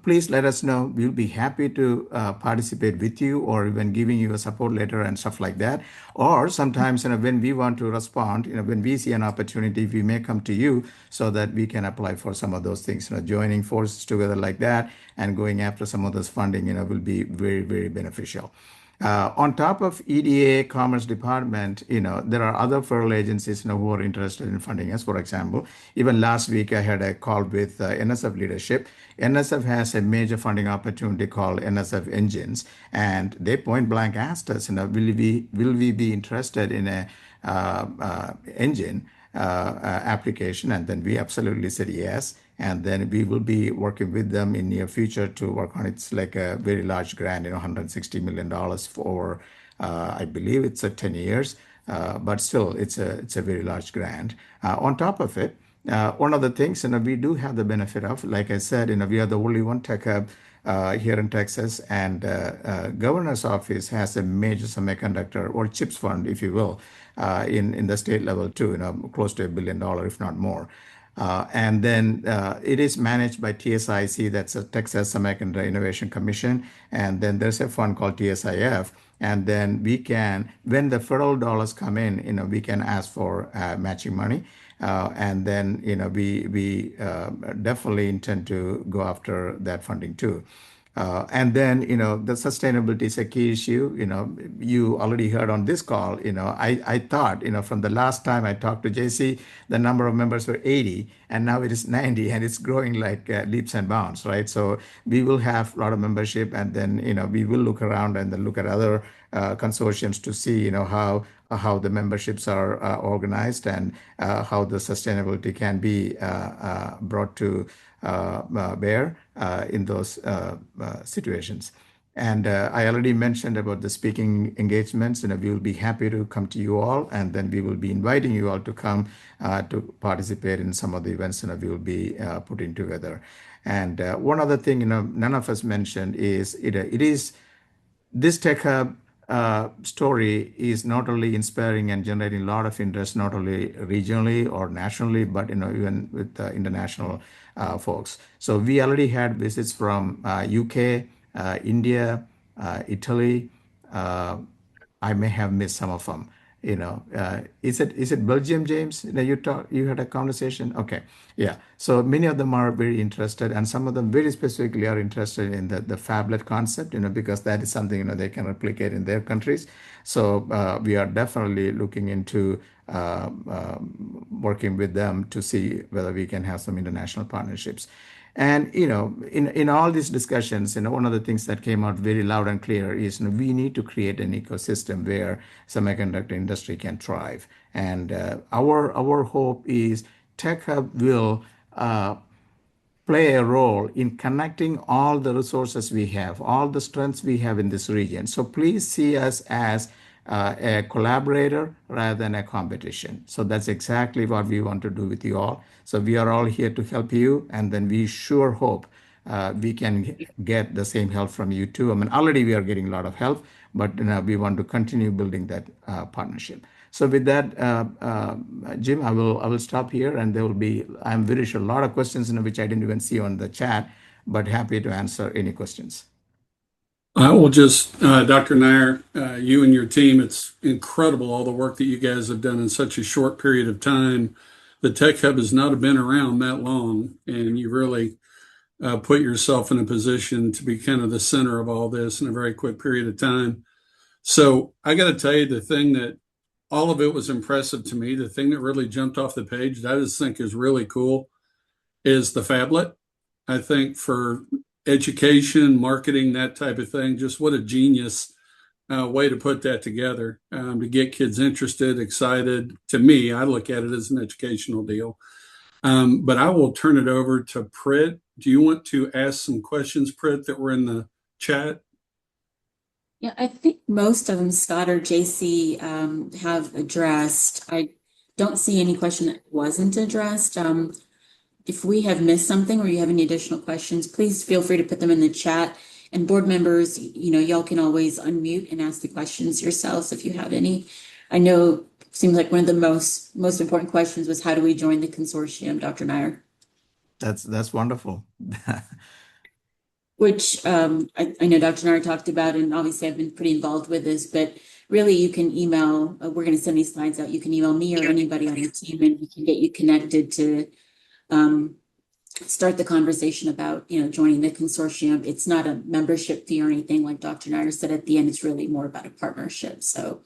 please let us know. We'll be happy to participate with you, or even giving you a support letter and stuff like that. Or sometimes when we want to respond, when we see an opportunity, we may come to you so that we can apply for some of those things. Joining forces together like that and going after some of this funding, will be very, very beneficial. On top of EDA, Commerce Department, there are other federal agencies who are interested in funding us. For example, even last week I had a call with NSF leadership. NSF has a major funding opportunity called NSF Engines, and they point blank asked us, will we be interested in engine application, and then we absolutely said yes. And then we will be working with them in near future to work on it's like a very large grant, $160 million for I believe it's 10 years, but still it's a very large grant. On top of it, one of the things we do have the benefit of, like I said, we are the only one tech hub here in Texas, and governor's office has a major semiconductor or chips fund, if you will, in the state level too, close to $1 billion, if not more. And then it is managed by TSIC, that's a Texas Semiconductor Innovation Commission. And then there's a fund called TSIF. And then we can, when the federal dollars come in, we can ask for matching money. And then, we definitely intend to go after that funding too. And then, the sustainability is a key issue. You already heard on this call, I thought, from the last time I talked to JC, the number of members were 80, and now it is 90, and it's growing like leaps and bounds, right? So we will have a lot of membership, and then, we will look around and then look at other consortiums to see, how the memberships are organized and how the sustainability can be brought to bear in those situations. And I already mentioned about the speaking engagements, we will be happy to come to you all, and then we will be inviting you all to come to participate in some of the events we will be putting together. And one other thing, none of us mentioned is it is this Tech Hub story is not only inspiring and generating a lot of interest, not only regionally or nationally, but even with international folks. So we already had visits from UK, India, Italy. I may have missed some of them. Is it Belgium, James? You had a conversation. Okay, yeah. So many of them are very interested, and some of them very specifically are interested in the phablet concept, because that is something they can replicate in their countries. So we are definitely looking into working with them to see whether we can have some international partnerships. And in all these discussions, one of the things that came out very loud and clear is we need to create an ecosystem where semiconductor industry can thrive. And our hope is Tech Hub will play a role in connecting all the resources we have, all the strengths we have in this region. So please see us as a collaborator rather than a competition. So that's exactly what we want to do with you all. So we are all here to help you, and then we sure hope we can get the same help from you too. I mean, already we are getting a lot of help, but we want to continue building that partnership. So with that, Jim, I will stop here, and there will be, I'm very sure, a lot of questions which I didn't even see on the chat, but happy to answer any questions. I will just, Dr. Nair, you and your team, it's incredible all the work that you guys have done in such a short period of time. The Tech Hub has not been around that long, and you really put yourself in a position to be kind of the center of all this in a very quick period of time. So I got to tell you, the thing that all of it was impressive to me, the thing that really jumped off the page that I just think is really cool is the phablet. I think for education, marketing, that type of thing, just what a genius way to put that together, to get kids interested, excited. To me, I look at it as an educational deal. But I will turn it over to Prit. Do you want to ask some questions, Prit, that were in the chat? Yeah, I think most of them Scott or JC have addressed. I don't see any question that wasn't addressed. If we have missed something or you have any additional questions, please feel free to put them in the chat. And board members, y'all can always unmute and ask the questions yourselves if you have any. I know it seems like one of the most important questions was how do we join the consortium, Dr. Nair? That's wonderful. Which I know Dr. Nair talked about, and obviously I've been pretty involved with this, but really you can email, we're going to send these slides out. You can email me or anybody on your team, and we can get you connected to start the conversation about, joining the consortium. It's not a membership fee or anything like Dr. Nair said at the end. It's really more about a partnership. So,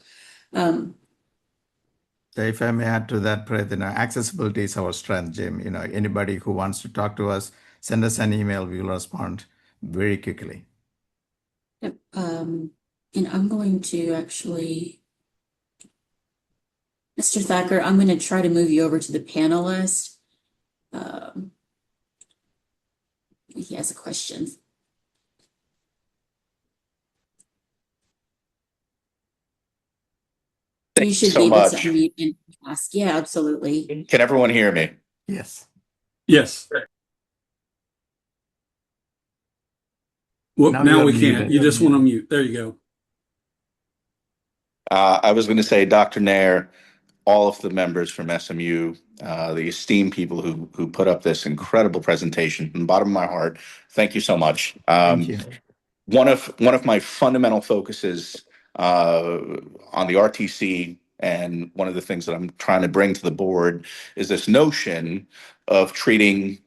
if I may add to that, Prit, accessibility is our strength, Jim. Anybody who wants to talk to us, send us an email. We will respond very quickly. Yep. And I'm going to actually Mr. Thacker, I'm going to try to move you over to the panelist. He has a question. You should be able to unmute and ask. Yeah, absolutely. Can everyone hear me? Yes. Yes. Well, now we can't. You just want to mute. There you go. I was going to say, Dr. Nair, all of the members from SMU, the esteemed people who put up this incredible presentation, from the bottom of my heart, thank you so much. Thank you. One of my fundamental focuses on the RTC, and one of the things that I'm trying to bring to the board, is this notion of treating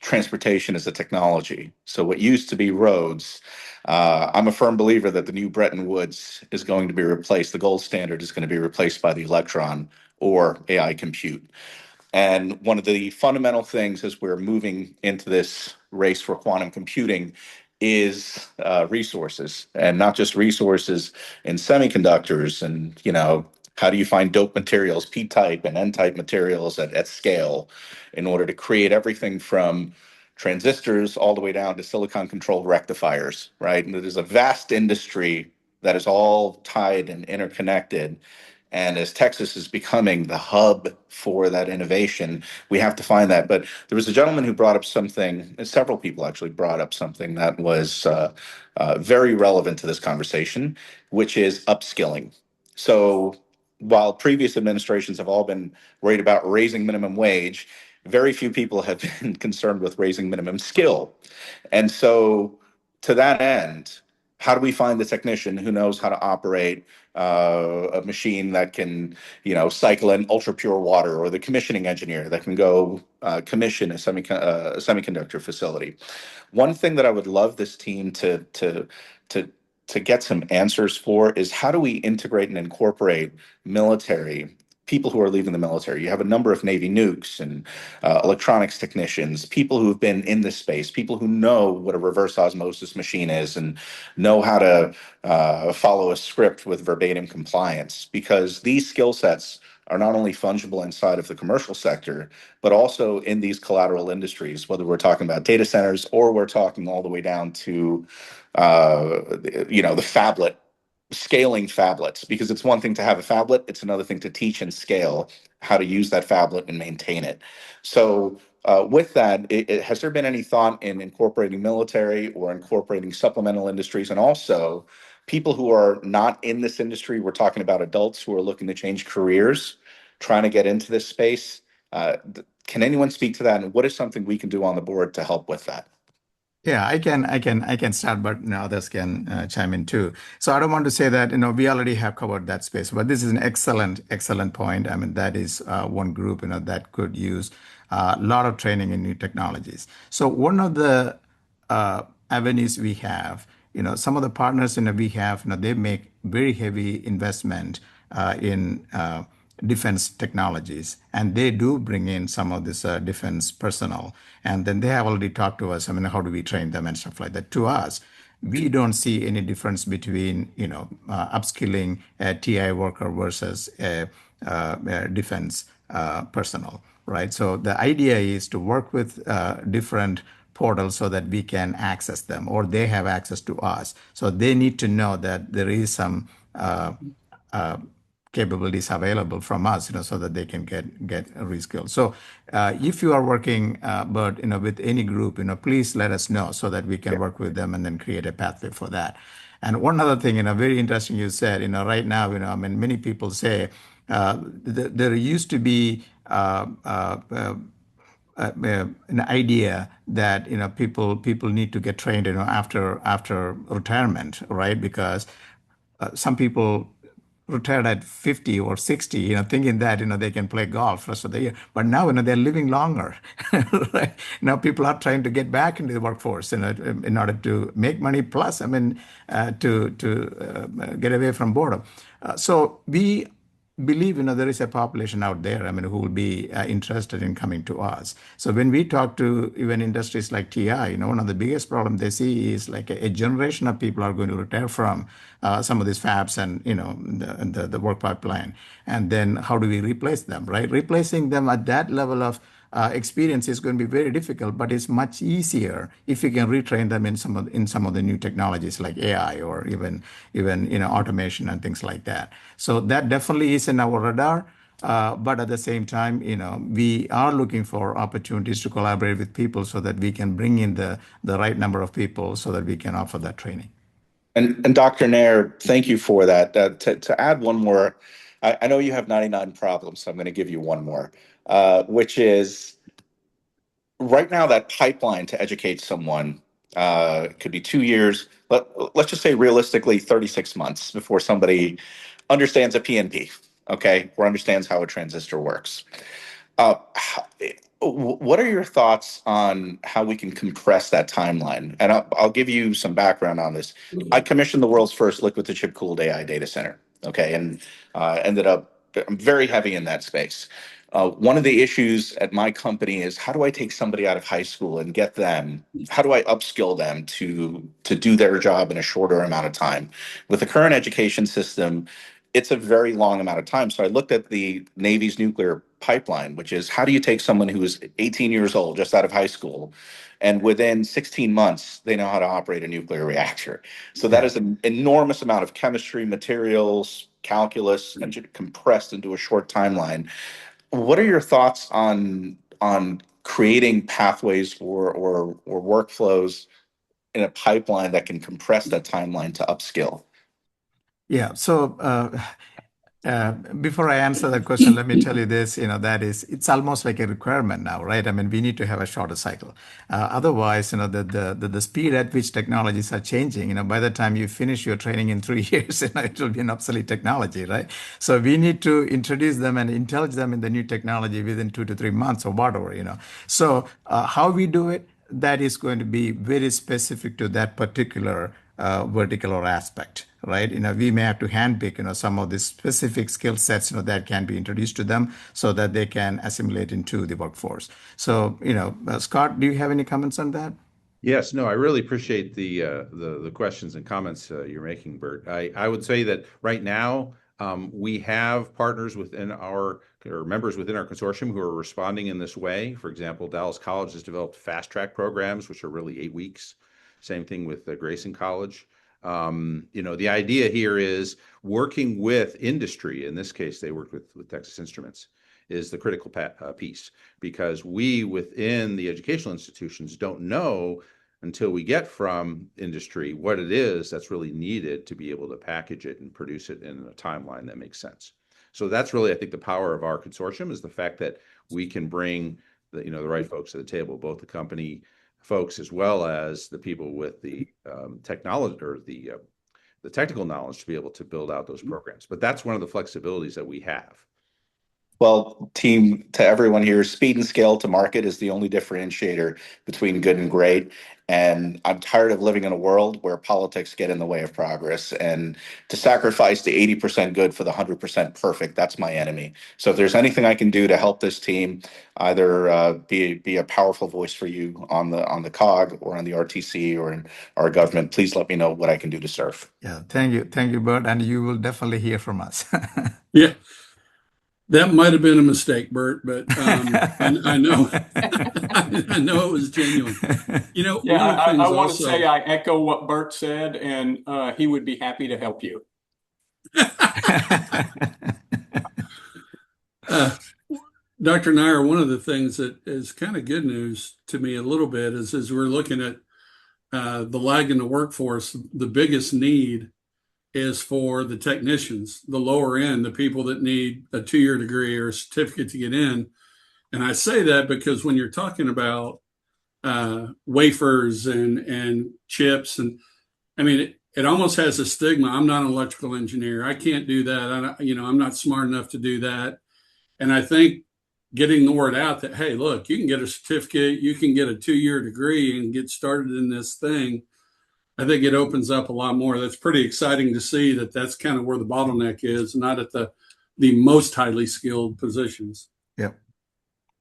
transportation as a technology. So what used to be roads, I'm a firm believer that the new Bretton Woods is going to be replaced. The gold standard is going to be replaced by the electron or AI compute. And one of the fundamental things as we're moving into this race for quantum computing is resources, and not just resources in semiconductors. And, how do you find dope materials, P-type and N-type materials at scale in order to create everything from transistors all the way down to silicon-controlled rectifiers, right? And it is a vast industry that is all tied and interconnected. And as Texas is becoming the hub for that innovation, we have to find that. But there was a gentleman who brought up something, and several people actually brought up something that was very relevant to this conversation, which is upskilling. So while previous administrations have all been worried about raising minimum wage, very few people have been concerned with raising minimum skill. And so to that end, how do we find the technician who knows how to operate a machine that can, cycle in ultra pure water, or the commissioning engineer that can go commission a semiconductor facility? One thing that I would love this team to get some answers for is, how do we integrate and incorporate military people who are leaving the military? You have a number of Navy nukes and electronics technicians, people who have been in this space, people who know what a reverse osmosis machine is and know how to follow a script with verbatim compliance, because these skill sets are not only fungible inside of the commercial sector, but also in these collateral industries, whether we're talking about data centers or we're talking all the way down to, the phablet, scaling phablets, because it's one thing to have a phablet, it's another thing to teach and scale how to use that phablet and maintain it. So with that, has there been any thought in incorporating military or incorporating supplemental industries, and also people who are not in this industry? We're talking about adults who are looking to change careers, trying to get into this space. Can anyone speak to that, and what is something we can do on the board to help with that? Yeah, I can start, but others can chime in too. So I don't want to say that we already have covered that space, but this is an excellent point. I mean, that is one group that could use a lot of training in new technologies. So one of the avenues we have, some of the partners we have, they make very heavy investment in defense technologies, and they do bring in some of this defense personnel, and then they have already talked to us. I mean, how do we train them and stuff like that? To us, we don't see any difference between upskilling a TI worker versus a defense personnel, right? So the idea is to work with different portals so that we can access them, or they have access to us. So they need to know that there is some capabilities available from us, so that they can get reskilled. So if you are working, but with any group, please let us know so that we can work with them and then create a pathway for that. And one other thing, very interesting, you said, right now, I mean, many people say there used to be an idea that people need to get trained after retirement, right? Because some people retired at 50 or 60, thinking that, they can play golf the rest of the year. But now, they're living longer, right? Now people are trying to get back into the workforce, in order to make money, plus, I mean, to get away from boredom. So we believe, there is a population out there, who will be interested in coming to us. So when we talk to even industries like TI, one of the biggest problems they see is like a generation of people are going to retire from some of these fabs and, the work pipeline. And then how do we replace them, right? Replacing them at that level of experience is going to be very difficult, but it's much easier if you can retrain them in some of the new technologies like AI or even automation and things like that. So that definitely is in our radar. But at the same time, we are looking for opportunities to collaborate with people so that we can bring in the right number of people so that we can offer that training. And Dr. Nair, thank you for that. To add one more, I know you have 99 problems, so I'm going to give you one more, which is right now that pipeline to educate someone could be 2 years. Let's just say realistically 36 months before somebody understands a PNP, okay, or understands how a transistor works. What are your thoughts on how we can compress that timeline? And I'll give you some background on this. I commissioned the world's first liquid-to-chip cooled AI data center, okay, and ended up I'm very heavy in that space. One of the issues at my company is how do I take somebody out of high school and get them, how do I upskill them to do their job in a shorter amount of time? With the current education system, it's a very long amount of time. So I looked at the Navy's nuclear pipeline, which is how do you take someone who is 18 years old, just out of high school, and within 16 months, they know how to operate a nuclear reactor. So that is an enormous amount of chemistry, materials, calculus, and compressed into a short timeline. What are your thoughts on creating pathways or workflows in a pipeline that can compress that timeline to upskill? Yeah. So before I answer that question, let me tell you this, it's almost like a requirement now, right? We need to have a shorter cycle. Otherwise, the speed at which technologies are changing, by the time you finish your training in 3 years, it will be an obsolete technology, right? So we need to introduce them and intelligence them in the new technology within 2 to 3 months or whatever, So how we do it, that is going to be very specific to that particular vertical or aspect, right? We may have to handpick, some of the specific skill sets, that can be introduced to them so that they can assimilate into the workforce. So, Scott, do you have any comments on that? Yes, no, I really appreciate the questions and comments you're making, Bert. I would say that right now we have partners within or members within our consortium who are responding in this way. For example, Dallas College has developed fast track programs, which are really 8 weeks. Same thing with Grayson College. The idea here is working with industry. In this case, they worked with Texas Instruments, is the critical piece, because we within the educational institutions don't know until we get from industry what it is that's really needed to be able to package it and produce it in a timeline that makes sense. So that's really, I think, the power of our consortium is the fact that we can bring the right folks to the table, both the company folks as well as the people with the technology or the technical knowledge to be able to build out those programs. But that's one of the flexibilities that we have. Well, team, to everyone here, speed and scale to market is the only differentiator between good and great. And I'm tired of living in a world where politics get in the way of progress. And to sacrifice the 80% good for the 100% perfect, that's my enemy. So if there's anything I can do to help this team, either be a powerful voice for you on the COG or on the RTC or in our government, please let me know what I can do to serve. Yeah, thank you, Bert, and you will definitely hear from us. Yeah. That might have been a mistake, Bert, but I know I know it was genuine. I want to say I echo what Bert said, and he would be happy to help you. Dr. Nair, one of the things that is kind of good news to me a little bit is as we're looking at the lag in the workforce, the biggest need is for the technicians, the lower end, the people that need a 2-year degree or a certificate to get in. And I say that because when you're talking about wafers and chips, and it almost has a stigma. I'm not an electrical engineer. I can't do that. I'm not smart enough to do that. And I think getting the word out that, hey, look, you can get a certificate, you can get a 2-year degree and get started in this thing. I think it opens up a lot more. That's pretty exciting to see that that's kind of where the bottleneck is, not at the the most highly skilled positions. Yep.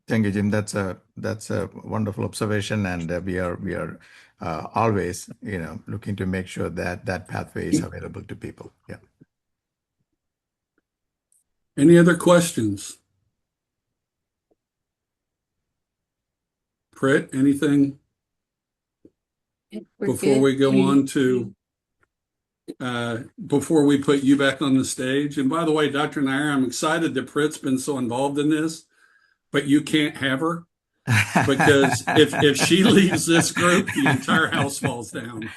Thank you, Jim. That's a wonderful observation, and we are always, looking to make sure that pathway is available to people. Yeah. Any other questions? Prit, anything before we go on to before we put you back on the stage? And by the way, Dr. Nair, I'm excited that Prit's been so involved in this, but you can't have her because if she leaves this group, the entire house falls down.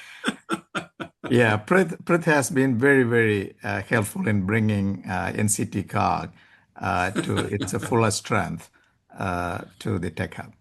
Yeah, Prit has been very, very helpful in bringing NCTCOG to its fullest strength to the Tech Hub.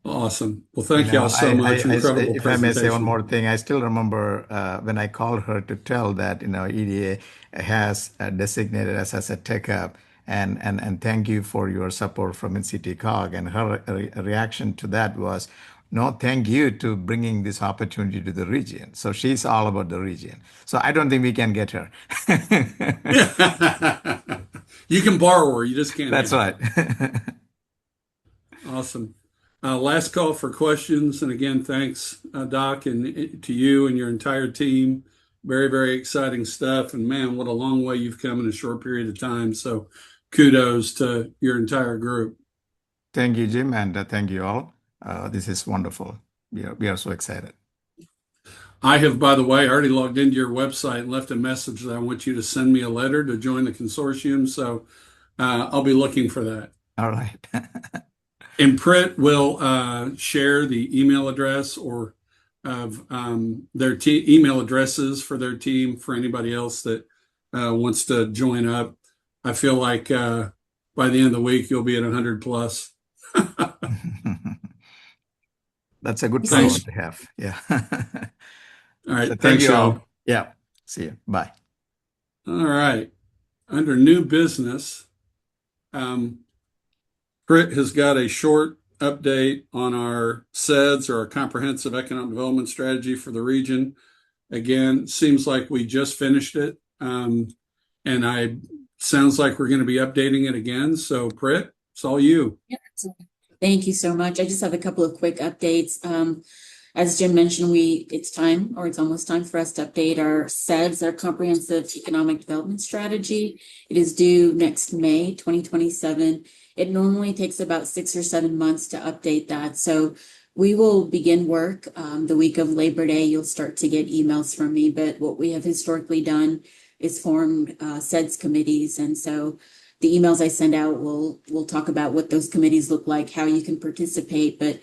Awesome. Well, thank y'all so much. Incredible if presentation. I may say one more thing, I still remember when I called her to tell that EDA has designated us as a Tech Hub, and thank you for your support from NCTCOG. And her reaction to that was, no, thank you to bringing this opportunity to the region. So she's all about the region. So I don't think we can get her. You can borrow her. You just can't. That's right. Awesome. Last call for questions. And again, thanks, Doc, and to you and your entire team. Very, very exciting stuff. And man, what a long way you've come in a short period of time. So kudos to your entire group. Thank you, Jim, and thank you all. This is wonderful. We are so excited. I have, by the way, already logged into your website and left a message that I want you to send me a letter to join the consortium. So I'll be looking for that. All right. And Prit will share the email address or of their email addresses for their team for anybody else that wants to join up. I feel like by the end of the week, you'll be at 100 plus. That's a good problem to have. Yeah. All right. So Thanks, you all. y'all. Yeah. See you. Bye. All right. Under new business, Prit has got a short update on our CEDS, or our Comprehensive Economic Development Strategy for the region. Again, seems like we just finished it. And sounds like we're going to be updating it again. So Prit, it's all you. Yeah, thank you so much. I just have a couple of quick updates. As Jim mentioned, it's almost time for us to update our CEDS, our Comprehensive Economic Development Strategy. It is due next May 2027. It normally takes about 6 or 7 months to update that. So we will begin work the week of Labor Day. You'll start to get emails from me. But what we have historically done is formed CEDS committees. And so the emails I send out will talk about what those committees look like, how you can participate. But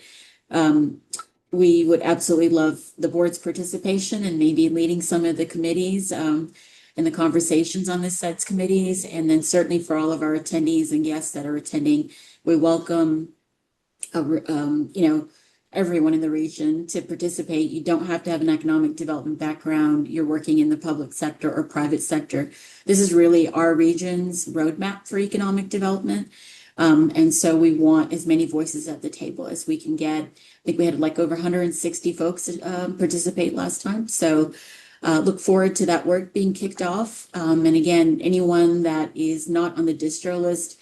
we would absolutely love the board's participation and maybe leading some of the committees and the conversations on the CEDS committees. And then certainly for all of our attendees and guests that are attending, we welcome everyone in the region to participate. You don't have to have an economic development background. You're working in the public sector or private sector. This is really our region's roadmap for economic development. And so we want as many voices at the table as we can get. I think we had like over 160 folks participate last time. So look forward to that work being kicked off. And again, anyone that is not on the distro list,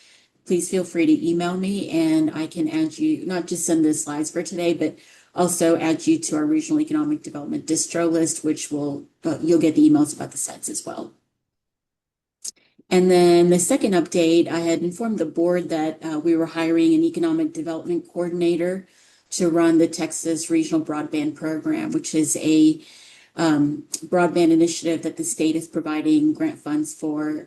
please feel free to email me and I can add you, not just send the slides for today, but also add you to our regional economic development distro list, which you'll get the emails about the CEDS as well. And then the second update, I had informed the board that we were hiring an economic development coordinator to run the Texas Regional Broadband Program, which is a broadband initiative that the state is providing grant funds for.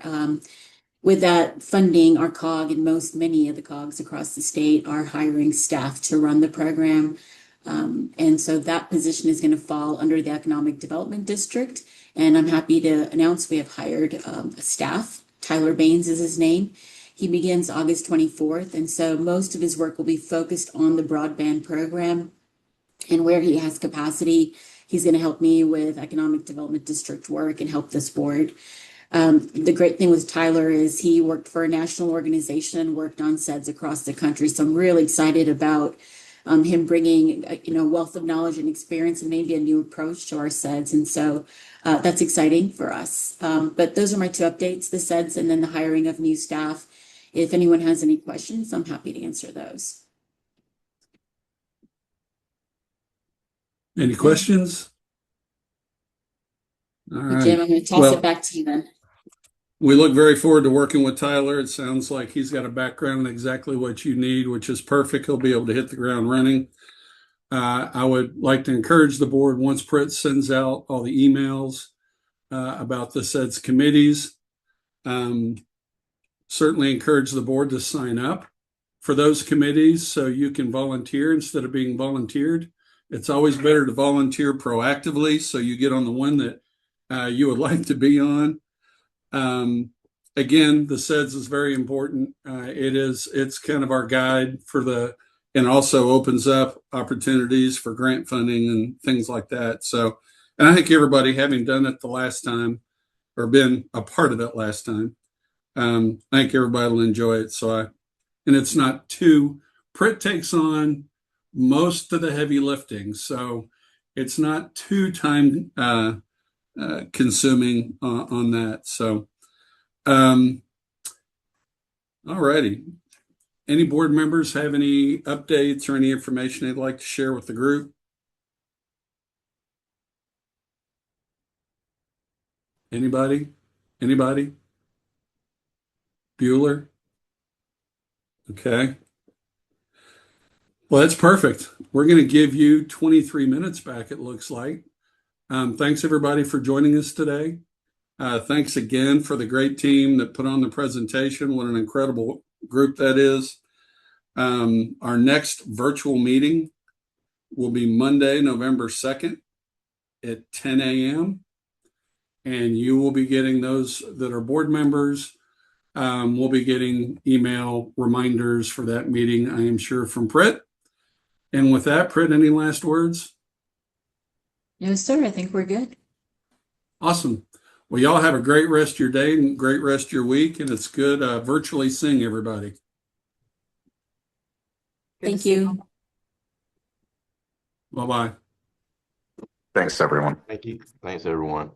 With that funding, our COG and many of the COGs across the state are hiring staff to run the program. And so that position is going to fall under the Economic Development District. And I'm happy to announce we have hired a staff. Tyler Baines is his name. He begins August 24th. And so most of his work will be focused on the broadband program. And where he has capacity, he's going to help me with Economic Development District work and help this board. The great thing with Tyler is he worked for a national organization, worked on CEDS across the country. So I'm really excited about him bringing, wealth of knowledge and experience and maybe a new approach to our SEDS. And so that's exciting for us. But those are my two updates, the SEDS and then the hiring of new staff. If anyone has any questions, I'm happy to answer those. Any questions? All right. Jim, I'm going to toss it back to you then. We look very forward to working with Tyler. It sounds like he's got a background in exactly what you need, which is perfect. He'll be able to hit the ground running. I would like to encourage the board, once Pritt sends out all the emails about the SEDS committees, certainly encourage the board to sign up for those committees so you can volunteer instead of being volunteered. It's always better to volunteer proactively so you get on the one that you would like to be on. Again, the SEDS is very important. It's kind of our guide and also opens up opportunities for grant funding and things like that. So, and I think everybody having done it the last time or been a part of it last time, I think everybody will enjoy it. And it's not Pritt takes on most of the heavy lifting. So it's not too time consuming on that. So, all righty. Any board members have any updates or any information they'd like to share with the group? Anybody? Bueller? Okay. Well, that's perfect. We're going to give you 23 minutes back, it looks like. Thanks, everybody, for joining us today. Thanks again for the great team that put on the presentation. What an incredible group that is. Our next virtual meeting will be Monday, November 2nd at 10 a.m. And you will be getting, those that are board members, will be getting email reminders for that meeting, I am sure, from Pritt. And with that, Pritt, any last words? No, sir. I think we're good. Awesome. Well, y'all have a great rest of your day and great rest of your week. And it's good virtually seeing everybody. Thank you. Bye-bye. Thanks, everyone. Thank you. Thanks, everyone.